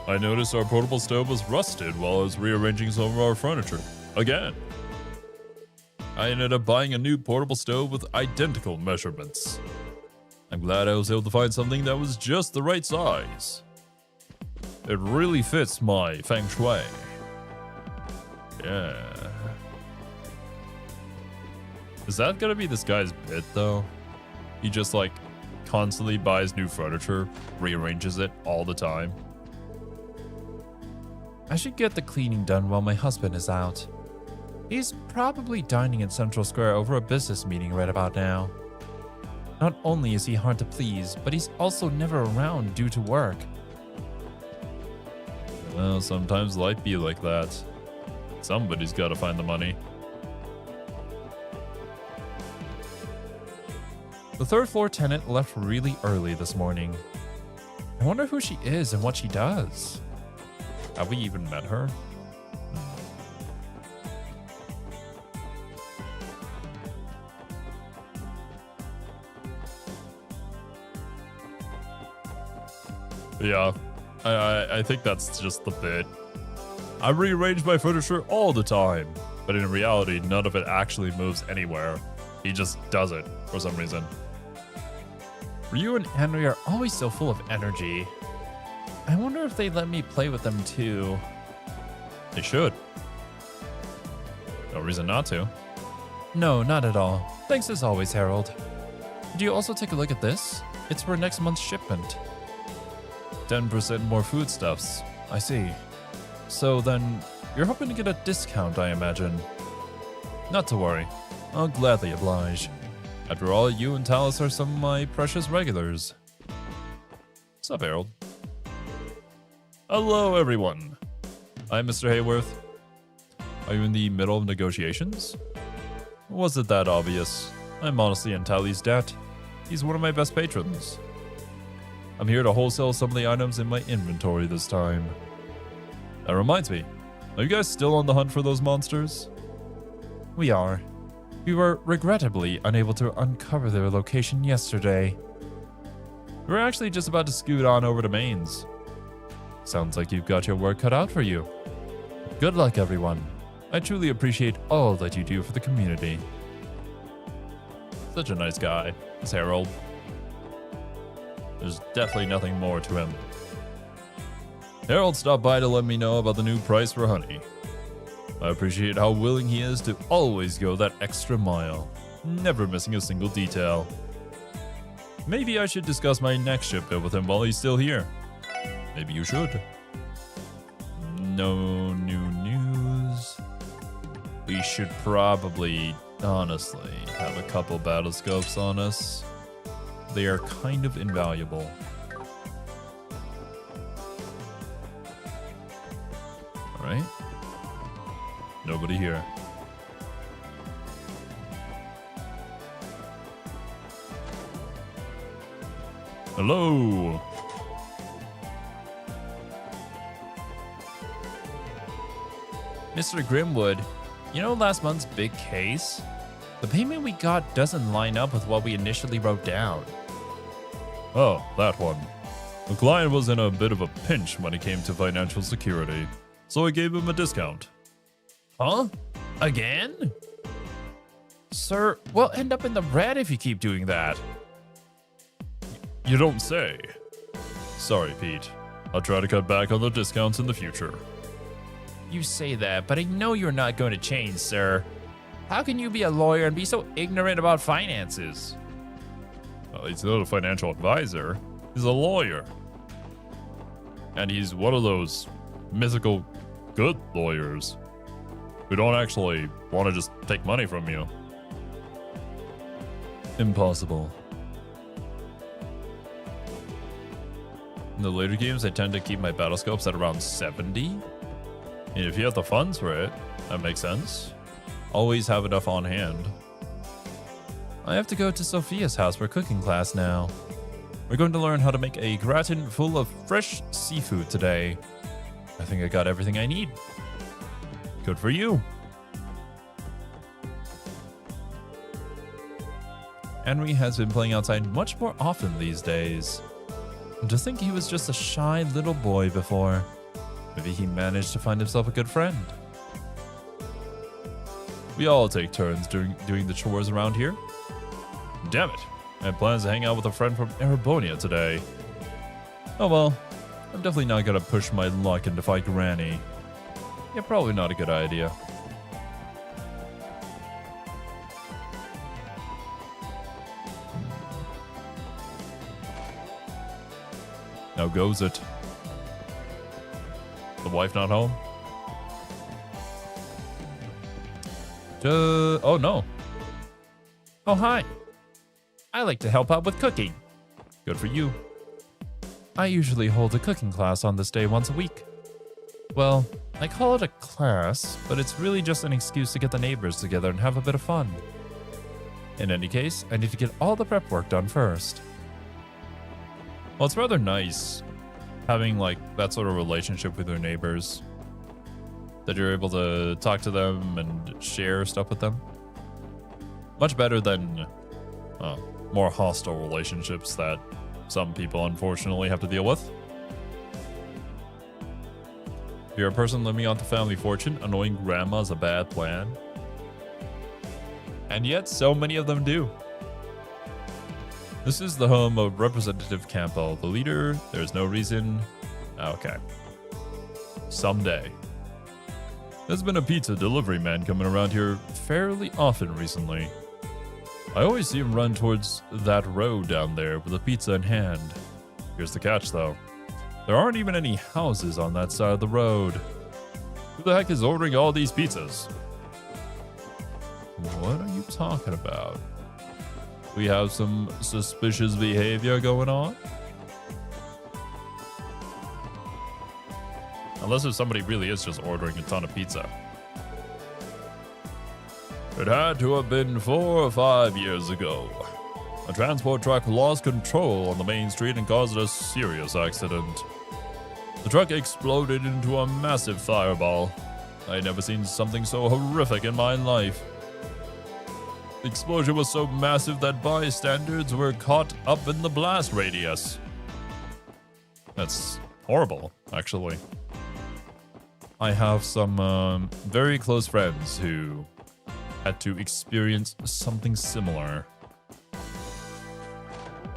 I noticed our portable stove was rusted while I was rearranging some of our furniture. Again. I ended up buying a new portable stove with identical measurements. I'm glad I was able to find something that was just the right size. It really fits my feng shui. Yeah. Is that gonna be this guy's bit though? He just like constantly buys new furniture, rearranges it all the time. I should get the cleaning done while my husband is out. He's probably dining in Central Square over a business meeting right about now. Not only is he hard to please, but he's also never around due to work. Well, sometimes life be like that. Somebody's gotta find the money. The third floor tenant left really early this morning. I wonder who she is and what she does. Have we even met her? Yeah, I think that's just the bit. I rearrange my furniture all the time, but in reality, none of it actually moves anywhere. He just does it for some reason. Ryu and Henry are always so full of energy. I wonder if they let me play with them too. They should. No reason not to. No, not at all. Thanks as always, Harold. Did you also take a look at this? It's for next month's shipment. 10% more foodstuffs. I see. So then, you're hoping to get a discount, I imagine. Not to worry. I'll gladly oblige. After all, you and Talus are some of my precious regulars. What's up, Harold? Hello, everyone. I'm Mr. Hayworth. Are you in the middle of negotiations? Was it that obvious? I'm honestly in Tally's debt. He's one of my best patrons. I'm here to wholesale some of the items in my inventory this time. That reminds me, are you guys still on the hunt for those monsters? We are. We were regrettably unable to uncover their location yesterday. We're actually just about to scoot on over to Maine's. Sounds like you've got your work cut out for you. Good luck, everyone. I truly appreciate all that you do for the community. Such a nice guy, this Harold. There's definitely nothing more to him. Harold stopped by to let me know about the new price for honey. I appreciate how willing he is to always go that extra mile, never missing a single detail. Maybe I should discuss my next shipment with him while he's still here. Maybe you should. No new news. We should probably, honestly, have a couple battle scopes on us. They are kind of invaluable. Alright. Nobody here. Hello. Mr. Grimwood, you know last month's big case? The payment we got doesn't line up with what we initially wrote down. Oh, that one. The client was in a bit of a pinch when it came to financial security, so I gave him a discount. Huh? Again? Sir, we'll end up in the red if you keep doing that. You don't say. Sorry, Pete. I'll try to cut back on the discounts in the future. You say that, but I know you're not going to change, sir. How can you be a lawyer and be so ignorant about finances? He's not a financial advisor. He's a lawyer. And he's one of those mythical good lawyers who don't actually want to just take money from you. Impossible. In the later games, I tend to keep my battle scopes at around 70. And if you have the funds for it, that makes sense. Always have enough on hand. I have to go to Sophia's house for cooking class now. We're going to learn how to make a gratin full of fresh seafood today. I think I got everything I need. Good for you. Henry has been playing outside much more often these days. And to think he was just a shy little boy before. Maybe he managed to find himself a good friend. We all take turns doing the chores around here. Damn it. I had plans to hang out with a friend from Erebonia today. Oh well, I'm definitely not gonna push my luck and defy Granny. Yeah, probably not a good idea. How goes it? The wife not home? Oh no. Oh, hi. I like to help out with cooking. Good for you. I usually hold a cooking class on this day once a week. Well, I call it a class, but it's really just an excuse to get the neighbors together and have a bit of fun. In any case, I need to get all the prep work done first. Well, it's rather nice having like that sort of relationship with your neighbors. That you're able to talk to them and share stuff with them. Much better than more hostile relationships that some people unfortunately have to deal with. If you're a person living off the family fortune, annoying grandma is a bad plan. And yet, so many of them do. This is the home of Representative Campbell, the leader. There's no reason. Okay. Someday. There's been a pizza delivery man coming around here fairly often recently. I always see him run towards that road down there with a pizza in hand. Here's the catch though. There aren't even any houses on that side of the road. Who the heck is ordering all these pizzas? What are you talking about? We have some suspicious behavior going on? Unless if somebody really is just ordering a ton of pizza. It had to have been 4 or 5 years ago. A transport truck lost control on the main street and caused a serious accident. The truck exploded into a massive fireball. I had never seen something so horrific in my life. The explosion was so massive that bystanders were caught up in the blast radius. That's horrible, actually. I have some very close friends who had to experience something similar.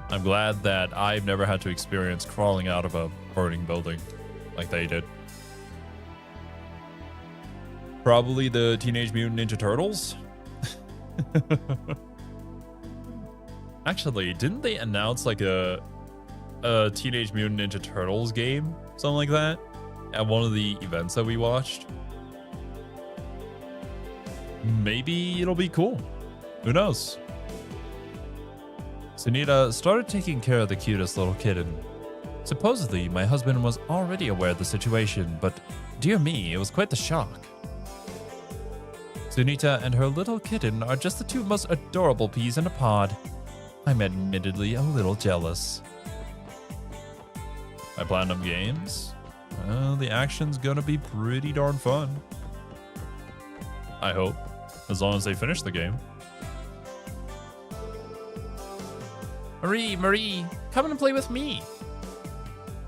I'm glad that I've never had to experience crawling out of a burning building like they did. Probably the Teenage Mutant Ninja Turtles. Actually, didn't they announce like a Teenage Mutant Ninja Turtles game? Something like that? At one of the events that we watched? Maybe it'll be cool. Who knows? Sunita started taking care of the cutest little kitten. Supposedly, my husband was already aware of the situation, but dear me, it was quite the shock. Sunita and her little kitten are just the two most adorable peas in a pod. I'm admittedly a little jealous. My Platinum Games. The action's gonna be pretty darn fun. I hope. As long as they finish the game. Marie, come and play with me.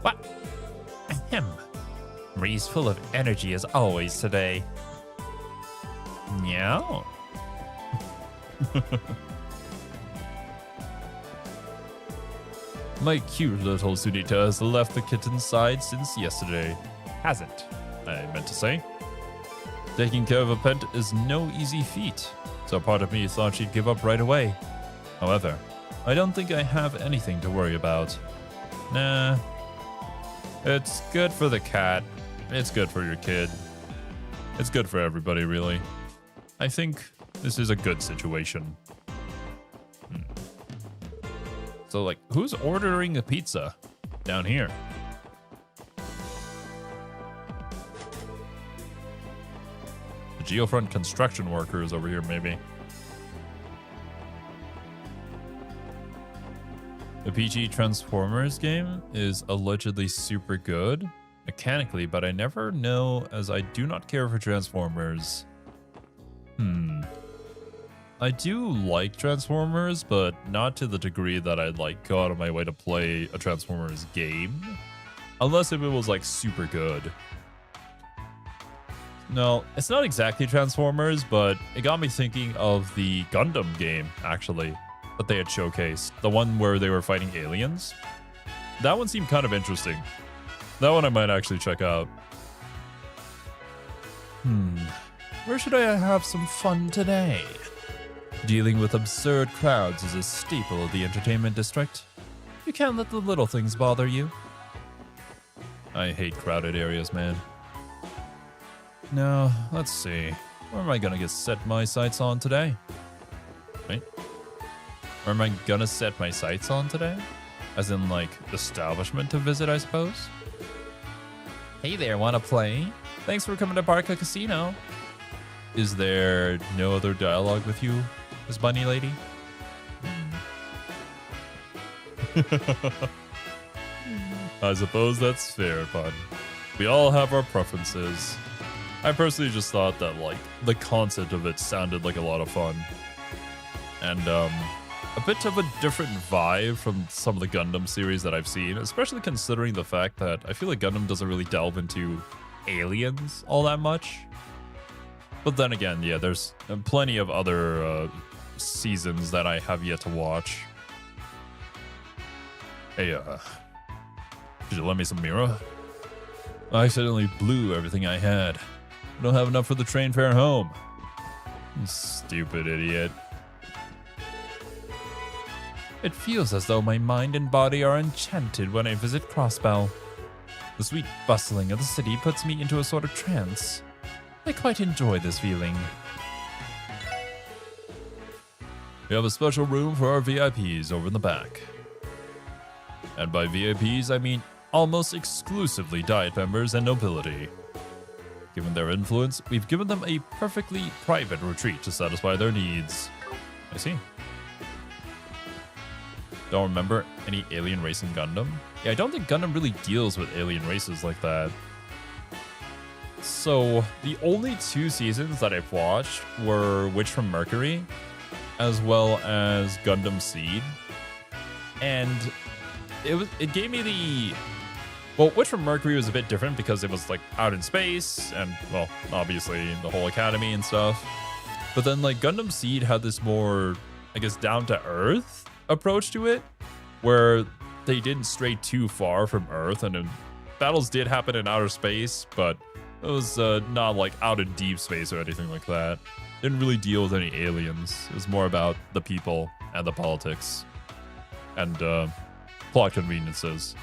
What? Ahem. Marie's full of energy as always today. Meow. My cute little Sunita has left the kitten's side since yesterday. Hasn't, I meant to say. Taking care of a pet is no easy feat, so part of me thought she'd give up right away. However, I don't think I have anything to worry about. Nah. It's good for the cat. It's good for your kid. It's good for everybody, really. I think this is a good situation. So, like, who's ordering a pizza down here? The Geofront construction workers over here, maybe. The PG Transformers game is allegedly super good mechanically, but I never know as I do not care for Transformers. I do like Transformers, but not to the degree that I'd like go out of my way to play a Transformers game. Unless if it was like super good. No, it's not exactly Transformers, but it got me thinking of the Gundam game, actually, that they had showcased. The one where they were fighting aliens. That one seemed kind of interesting. That one I might actually check out. Where should I have some fun today? Dealing with absurd crowds is a staple of the entertainment district. You can't let the little things bother you. I hate crowded areas, man. Now, let's see. Where am I gonna set my sights on today? Right? Where am I gonna set my sights on today? As in, like, establishment to visit, I suppose? Hey there, wanna play? Thanks for coming to Barca Casino. Is there no other dialogue with you, Miss Bunny Lady? I suppose that's fair, bud. We all have our preferences. I personally just thought that, like, the concept of it sounded like a lot of fun. And, a bit of a different vibe from some of the Gundam series that I've seen, especially considering the fact that I feel like Gundam doesn't really delve into aliens all that much. But then again, yeah, there's plenty of other seasons that I have yet to watch. Hey, could you lend me some mirror? I accidentally blew everything I had. I don't have enough for the train fare home. Stupid idiot. It feels as though my mind and body are enchanted when I visit Crossbell. The sweet bustling of the city puts me into a sort of trance. I quite enjoy this feeling. We have a special room for our VIPs over in the back. And by VIPs, I mean almost exclusively Diet members and nobility. Given their influence, we've given them a perfectly private retreat to satisfy their needs. I see. Don't remember any alien race in Gundam? Yeah, I don't think Gundam really deals with alien races like that. So, the only two seasons that I've watched were Witch from Mercury, as well as Gundam Seed. And it gave me the... Well, Witch from Mercury was a bit different because it was, like, out in space, and, well, obviously the whole academy and stuff. But then, like, Gundam Seed had this more, I guess, down-to-earth approach to it, where they didn't stray too far from Earth, and battles did happen in outer space, but it was not like out in deep space or anything like that. Didn't really deal with any aliens. It was more about the people and the politics and plot conveniences.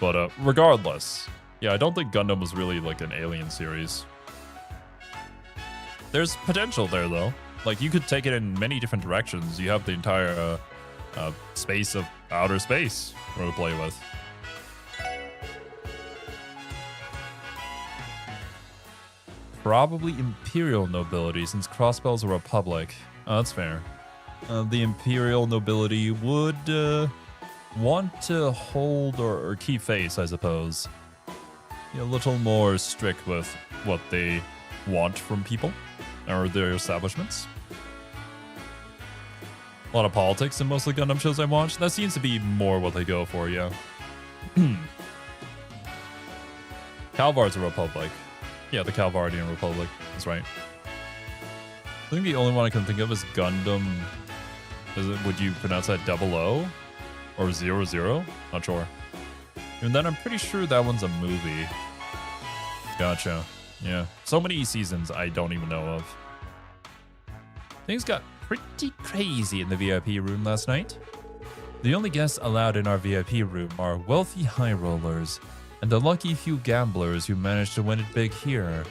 But regardless, yeah, I don't think Gundam was really like an alien series. There's potential there though. Like you could take it in many different directions. You have the entire space of outer space to play with. Probably Imperial nobility, since Crossbell's a republic. Oh, that's fair. The Imperial nobility would want to hold or keep face, I suppose. Be a little more strict with what they want from people or their establishments. A lot of politics in most of the Gundam shows I watch. That seems to be more what they go for, yeah. Calvar's a republic. Yeah, the Calvardian Republic. That's right. I think the only one I can think of is Gundam. Would you pronounce that 00? Or 00? Not sure. And then I'm pretty sure that one's a movie. Gotcha. Yeah. So many seasons I don't even know of. Things got pretty crazy in the VIP room last night. The only guests allowed in our VIP room are wealthy high rollers and the lucky few gamblers who managed to win it big here.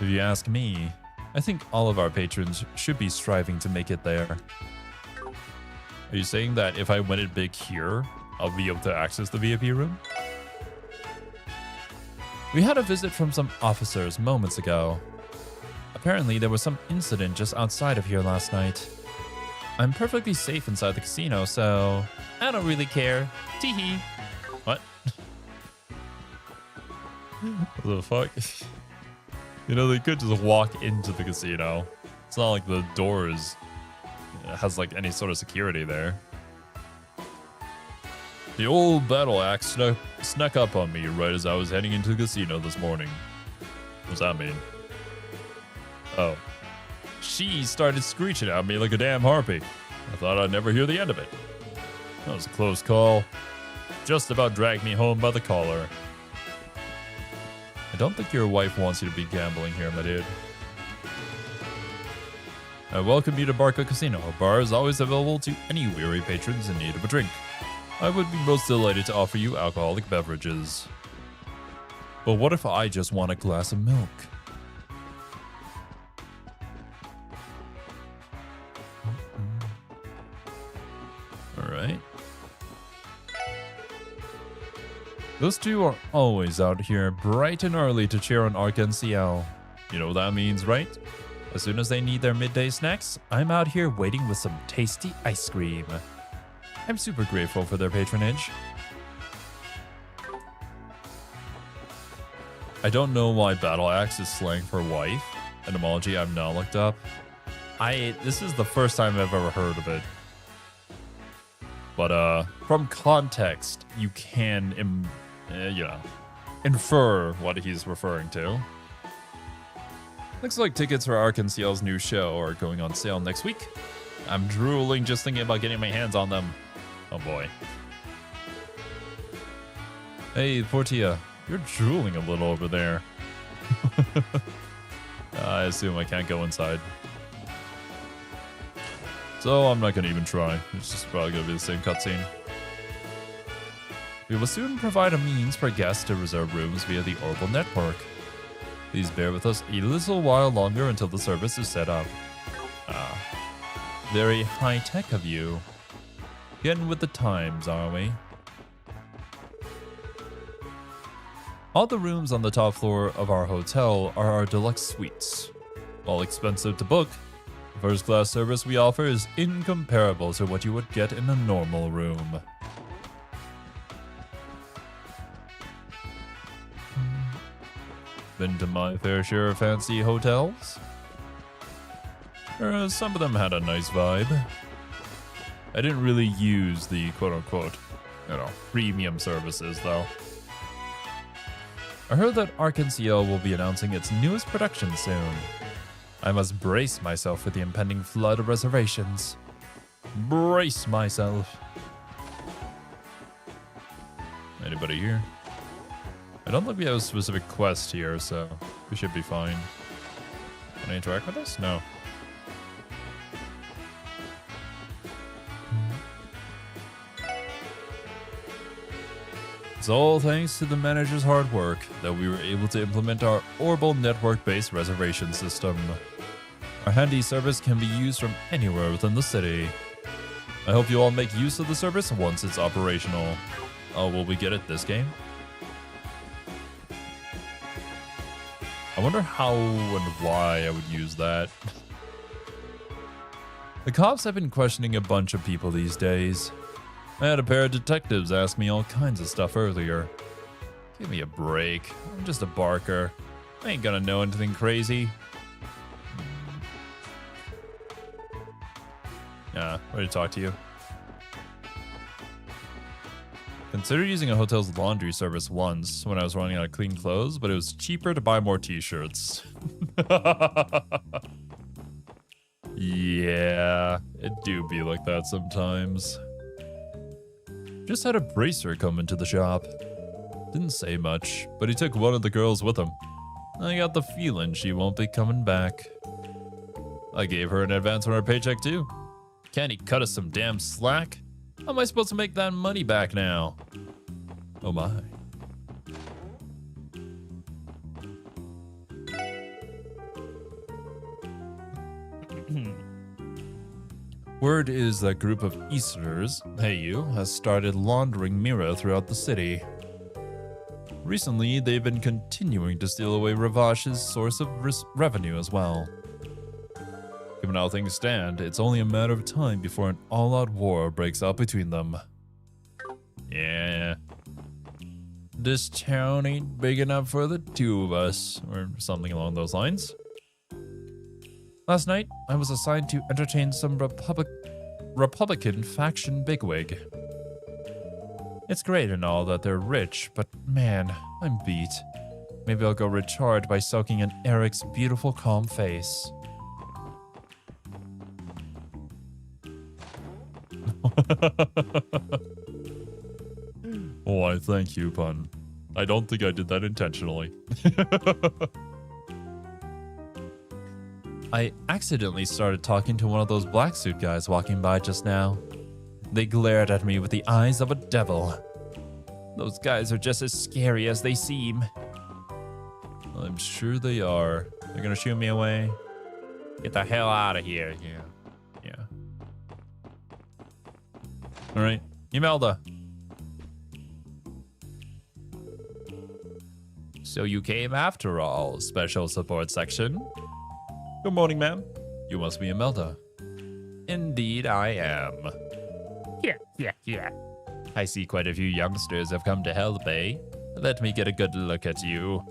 If you ask me, I think all of our patrons should be striving to make it there. Are you saying that if I win it big here, I'll be able to access the VIP room? We had a visit from some officers moments ago. Apparently, there was some incident just outside of here last night. I'm perfectly safe inside the casino, so I don't really care. Teehee. What? What the fuck? You know, they could just walk into the casino. It's not like the doors has like any sort of security there. The old battle axe snuck up on me right as I was heading into the casino this morning. What's that mean? Oh. She started screeching at me like a damn harpy. I thought I'd never hear the end of it. That was a close call. Just about dragged me home by the collar. I don't think your wife wants you to be gambling here, my dude. I welcome you to Barca Casino. A bar is always available to any weary patrons in need of a drink. I would be most delighted to offer you alcoholic beverages. But what if I just want a glass of milk? Alright. Those two are always out here bright and early to cheer on Arc-en-Ciel. You know what that means, right? As soon as they need their midday snacks, I'm out here waiting with some tasty ice cream. I'm super grateful for their patronage. I don't know why battle axe is slang for wife, etymology I've now looked up. This is the first time I've ever heard of it. But from context, you can infer what he's referring to. Looks like tickets for Arc-en-Ciel's new show are going on sale next week. I'm drooling just thinking about getting my hands on them. Oh boy. Hey, Portia, you're drooling a little over there. I assume I can't go inside. So I'm not gonna even try. It's just probably gonna be the same cutscene. We will soon provide a means for guests to reserve rooms via the Orbital network. Please bear with us a little while longer until the service is set up. Very high-tech of you. Getting with the times, are we? All the rooms on the top floor of our hotel are our deluxe suites. While expensive to book, the first-class service we offer is incomparable to what you would get in a normal room. Been to my fair share of fancy hotels. Some of them had a nice vibe. I didn't really use the quote-unquote, premium services though. I heard that Arc-en-Ciel will be announcing its newest production soon. I must brace myself for the impending flood of reservations. Brace myself. Anybody here? I don't think we have a specific quest here, so we should be fine. Can I interact with this? No. It's all thanks to the manager's hard work that we were able to implement our Orbital network-based reservation system. Our handy service can be used from anywhere within the city. I hope you all make use of the service once it's operational. Oh, will we get it this game? I wonder how and why I would use that. The cops have been questioning a bunch of people these days. I had a pair of detectives ask me all kinds of stuff earlier. Give me a break. I'm just a barker. I ain't gonna know anything crazy. Yeah, ready to talk to you. Considered using a hotel's laundry service once when I was running out of clean clothes, but it was cheaper to buy more t-shirts. Yeah, it do be like that sometimes. Just had a bracer come into the shop. Didn't say much, but he took one of the girls with him. I got the feeling she won't be coming back. I gave her an advance on her paycheck too. Can't he cut us some damn slack? How am I supposed to make that money back now? Oh my. Word is that group of Easterners, hey you, has started laundering Mira throughout the city. Recently, they've been continuing to steal away Ravash's source of revenue as well. Given how things stand, it's only a matter of time before an all-out war breaks out between them. Yeah. This town ain't big enough for the two of us, or something along those lines. Last night, I was assigned to entertain some Republican faction bigwig. It's great and all that they're rich, but man, I'm beat. Maybe I'll go recharge by soaking in Eric's beautiful, calm face. Why, thank you, pun. I don't think I did that intentionally. I accidentally started talking to one of those black suit guys walking by just now. They glared at me with the eyes of a devil. Those guys are just as scary as they seem. I'm sure they are. They're gonna shoo me away. Get the hell out of here. Yeah. Alright, Imelda. So you came after all, Special Support Section. Good morning, ma'am. You must be Imelda. Indeed, I am. Yeah. I see quite a few youngsters have come to help, eh? Let me get a good look at you.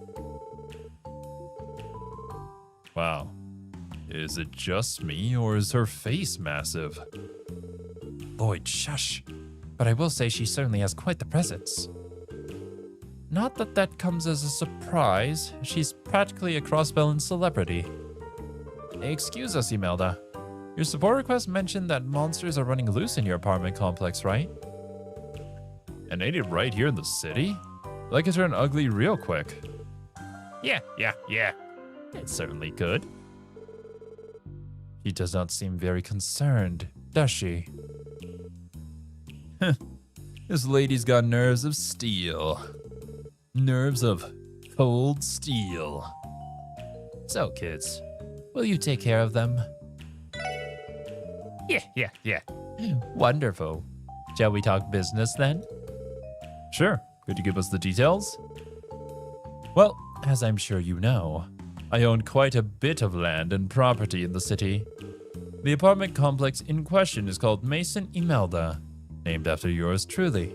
Wow. Is it just me, or is her face massive? Lloyd, shush. But I will say she certainly has quite the presence. Not that that comes as a surprise. She's practically a cross-belled celebrity. Excuse us, Imelda. Your support request mentioned that monsters are running loose in your apartment complex, right? And ain't it right here in the city? Like it turn ugly real quick. Yeah. It certainly could. She does not seem very concerned, does she? This lady's got nerves of steel. Nerves of cold steel. So, kids, will you take care of them? Yeah. Wonderful. Shall we talk business then? Sure. Could you give us the details? Well, as I'm sure you know, I own quite a bit of land and property in the city. The apartment complex in question is called Mason Imelda, named after yours truly.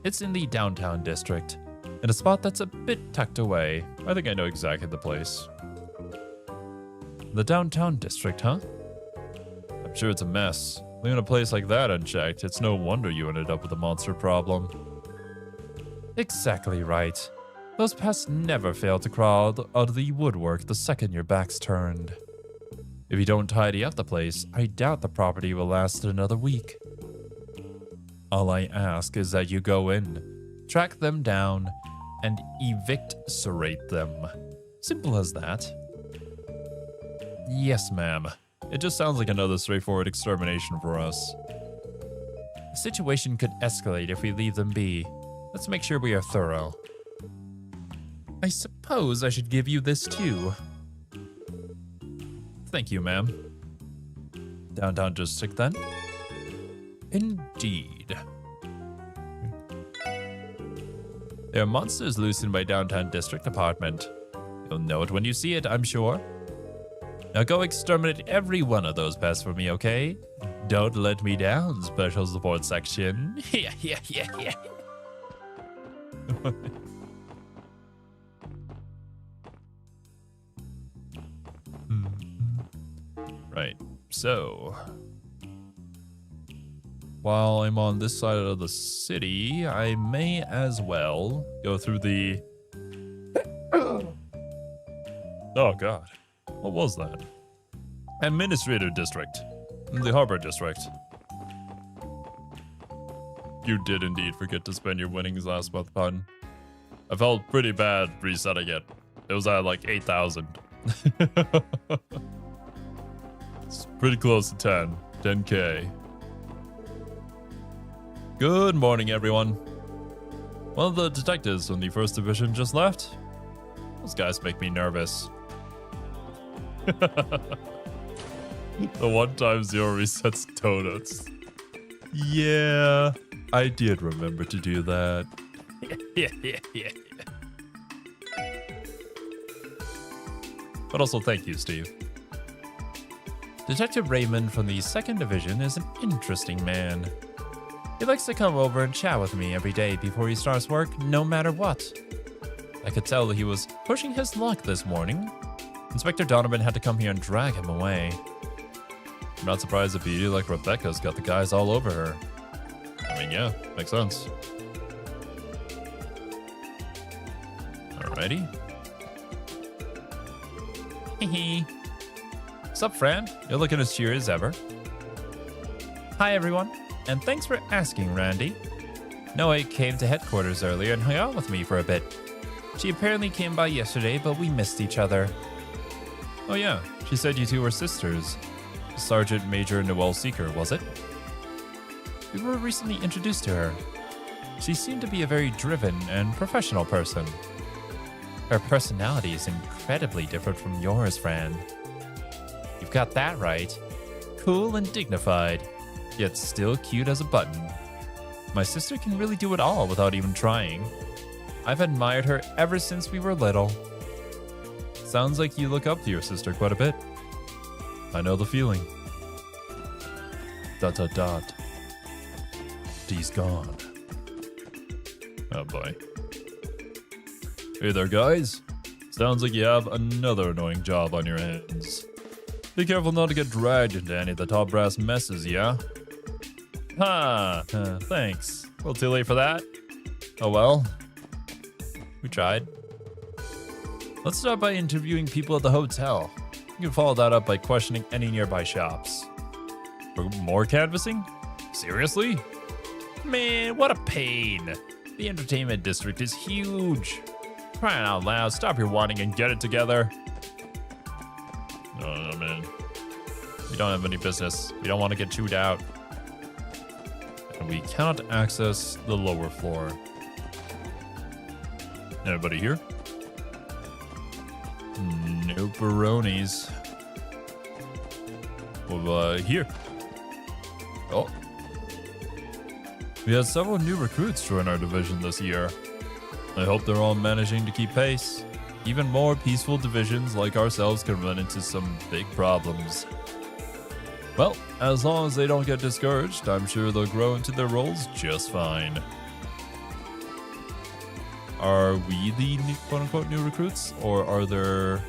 It's in the downtown district, in a spot that's a bit tucked away. I think I know exactly the place. The downtown district, huh? I'm sure it's a mess. Leaving a place like that unchecked, it's no wonder you ended up with a monster problem. Exactly right. Those pests never fail to crawl out of the woodwork the second your back's turned. If you don't tidy up the place, I doubt the property will last another week. All I ask is that you go in, track them down, and evict-cerate them. Simple as that. Yes, ma'am. It just sounds like another straightforward extermination for us. The situation could escalate if we leave them be. Let's make sure we are thorough. I suppose I should give you this too. Thank you, ma'am. Downtown district then? Indeed. There are monsters loose in my downtown district apartment. You'll know it when you see it, I'm sure. Now go exterminate every one of those pests for me, okay? Don't let me down, special support section. Yeah. Right, so while I'm on this side of the city, I may as well go through the... Oh god, what was that? Administrative district, the harbor district. You did indeed forget to spend your winnings last month, pun. I felt pretty bad resetting it. It was at like 8,000. It's pretty close to 10K. Good morning, everyone. One of the detectives from the 1st Division just left. Those guys make me nervous. The one time Zero resets donuts. Yeah, I did remember to do that. Yeah. But also thank you, Steve. Detective Raymond from the 2nd Division is an interesting man. He likes to come over and chat with me every day before he starts work, no matter what. I could tell that he was pushing his luck this morning. Inspector Donovan had to come here and drag him away. I'm not surprised if you like Rebecca's got the guys all over her. I mean, yeah, makes sense. Alrighty. Hee. Sup, Fran? You're looking as cheery as ever. Hi, everyone, and thanks for asking, Randy. Noe came to headquarters earlier and hung out with me for a bit. She apparently came by yesterday, but we missed each other. Oh yeah, she said you two were sisters. Sergeant Major Noelle Seeker, was it? We were recently introduced to her. She seemed to be a very driven and professional person. Her personality is incredibly different from yours, Fran. You've got that right. Cool and dignified, yet still cute as a button. My sister can really do it all without even trying. I've admired her ever since we were little. Sounds like you look up to your sister quite a bit. I know the feeling. ... D's gone. Oh boy. Hey there, guys. Sounds like you have another annoying job on your hands. Be careful not to get dragged into any of the top brass messes, yeah? Thanks. A little too late for that. Oh well. We tried. Let's start by interviewing people at the hotel. You can follow that up by questioning any nearby shops. More canvassing? Seriously? Man, what a pain. The entertainment district is huge. Crying out loud, stop your whining and get it together. No, man. We don't have any business. We don't want to get chewed out. And we cannot access the lower floor. Anybody here? No baronies. Well, here. Oh. We had several new recruits join our division this year. I hope they're all managing to keep pace. Even more peaceful divisions like ourselves can run into some big problems. Well, as long as they don't get discouraged, I'm sure they'll grow into their roles just fine. Are we the quote-unquote new recruits, or are there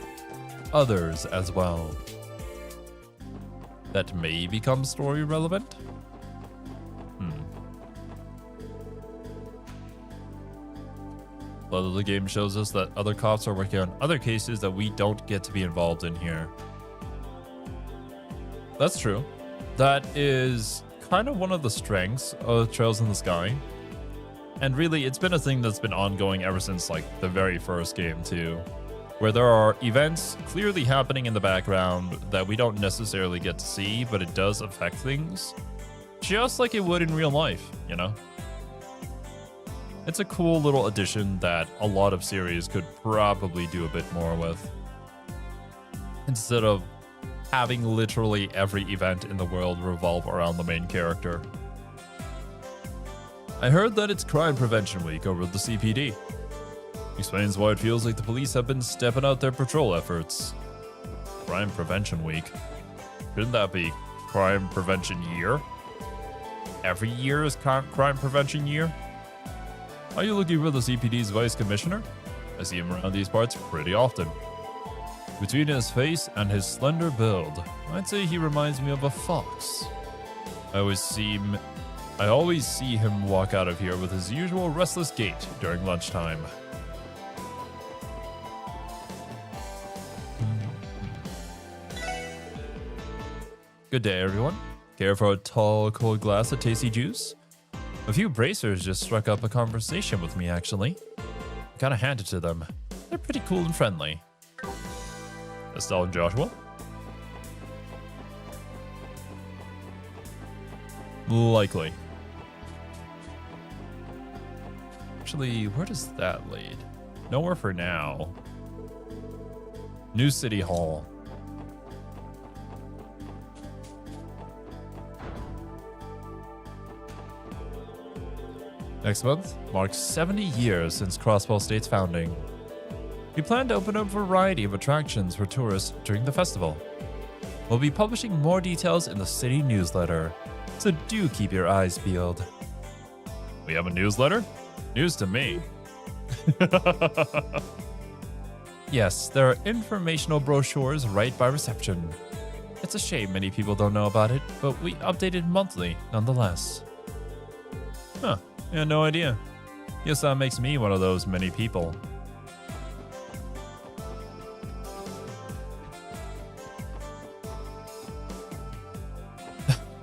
others as well that may become story relevant? Although the game shows us that other cops are working on other cases that we don't get to be involved in here. That's true. That is kind of one of the strengths of Trails in the Sky. And really, it's been a thing that's been ongoing ever since like the very first game too, where there are events clearly happening in the background that we don't necessarily get to see, but it does affect things, just like it would in real life, you know? It's a cool little addition that a lot of series could probably do a bit more with, instead of having literally every event in the world revolve around the main character. I heard that it's Crime Prevention Week over at the CPD. Explains why it feels like the police have been stepping out their patrol efforts. Crime Prevention Week. Shouldn't that be Crime Prevention Year? Every year is Crime Prevention Year? Are you looking for the CPD's Vice Commissioner? I see him around these parts pretty often. Between his face and his slender build, I'd say he reminds me of a fox. I always see him walk out of here with his usual restless gait during lunchtime. Good day, everyone. Care for a tall, cold glass of tasty juice? A few bracers just struck up a conversation with me, actually. I gotta hand it to them. They're pretty cool and friendly. Estelle and Joshua? Likely. Actually, where does that lead? Nowhere for now. New City Hall. Next month marks 70 years since Crossbell State's founding. We plan to open a variety of attractions for tourists during the festival. We'll be publishing more details in the city newsletter, so do keep your eyes peeled. We have a newsletter? News to me. Yes, there are informational brochures right by reception. It's a shame many people don't know about it, but we update it monthly nonetheless. Huh. Yeah, no idea. Guess that makes me one of those many people.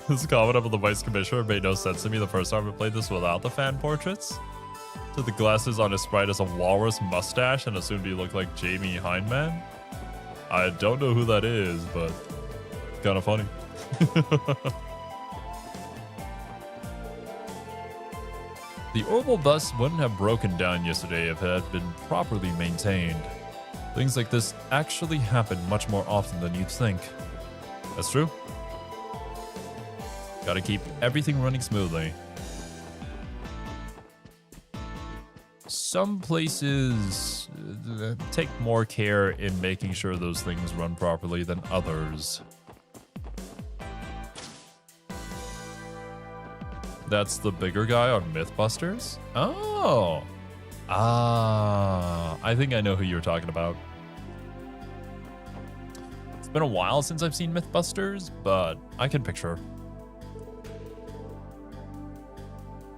This comment about the Vice Commissioner made no sense to me the first time I played this without the fan portraits. So the glasses on his sprite has a walrus mustache and assumed he looked like Jamie Hindman. I don't know who that is, but it's kind of funny. The Orbital bus wouldn't have broken down yesterday if it had been properly maintained. Things like this actually happen much more often than you'd think. That's true. Gotta keep everything running smoothly. Some places take more care in making sure those things run properly than others. That's the bigger guy on Mythbusters? Oh! I think I know who you're talking about. It's been a while since I've seen Mythbusters, but I can picture.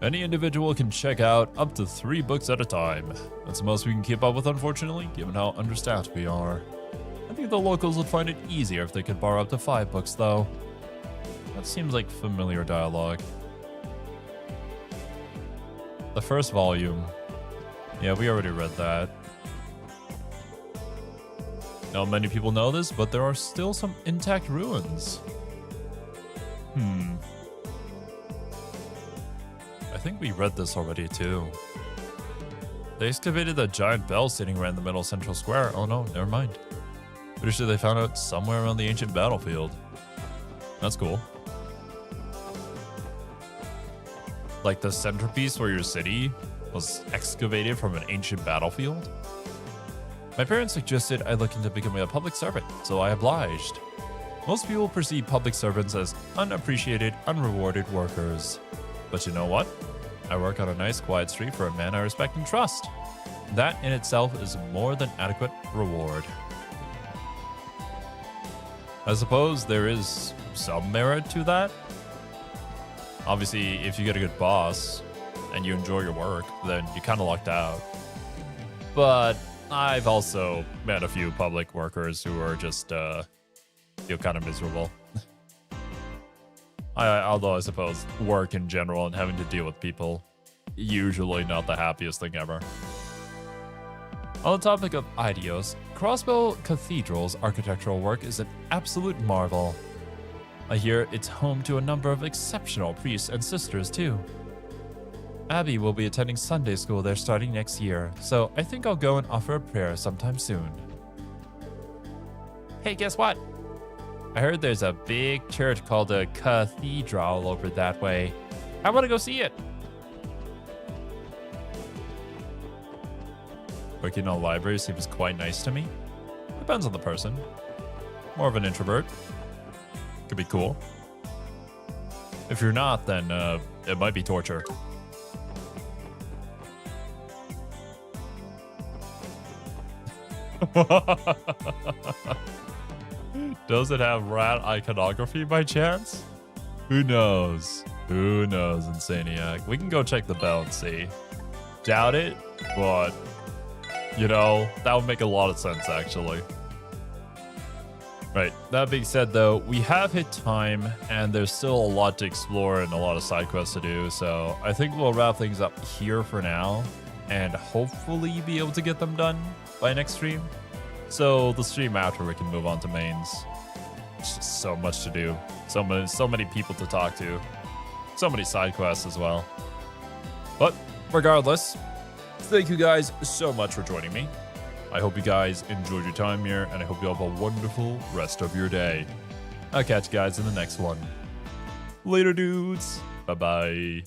Any individual can check out up to 3 books at a time. That's the most we can keep up with, unfortunately, given how understaffed we are. I think the locals would find it easier if they could borrow up to 5 books, though. That seems like familiar dialogue. The first volume. Yeah, we already read that. Not many people know this, but there are still some intact ruins. I think we read this already too. They excavated a giant bell sitting right in the middle of Central Square. Oh no, never mind. Pretty sure they found it somewhere around the ancient battlefield. That's cool. Like the centerpiece for your city was excavated from an ancient battlefield? My parents suggested I look into becoming a public servant, so I obliged. Most people perceive public servants as unappreciated, unrewarded workers. But you know what? I work on a nice, quiet street for a man I respect and trust. That in itself is more than adequate reward. I suppose there is some merit to that. Obviously, if you get a good boss and you enjoy your work, then you're kind of lucked out. But I've also met a few public workers who are just, kind of miserable. Although I suppose work in general and having to deal with people, usually not the happiest thing ever. On the topic of Idios, Crossbell Cathedral's architectural work is an absolute marvel. I hear it's home to a number of exceptional priests and sisters too. Abby will be attending Sunday school there starting next year, so I think I'll go and offer a prayer sometime soon. Hey, guess what? I heard there's a big church called a cathedral over that way. I want to go see it. Working in a library seems quite nice to me. Depends on the person. more of an introvert. Could be cool. If you're not, then it might be torture. Does it have rat iconography by chance? Who knows? Who knows, Insaniac? We can go check the bell and see. Doubt it, but, you know, that would make a lot of sense, actually. Right, that being said, though, we have hit time, and there's still a lot to explore and a lot of side quests to do, so I think we'll wrap things up here for now, and hopefully be able to get them done by next stream. So the stream after, we can move on to mains. It's just so much to do. So many people to talk to. So many side quests as well. But regardless, thank you guys so much for joining me. I hope you guys enjoyed your time here, and I hope you have a wonderful rest of your day. I'll catch you guys in the next one. Later, dudes. Bye-bye.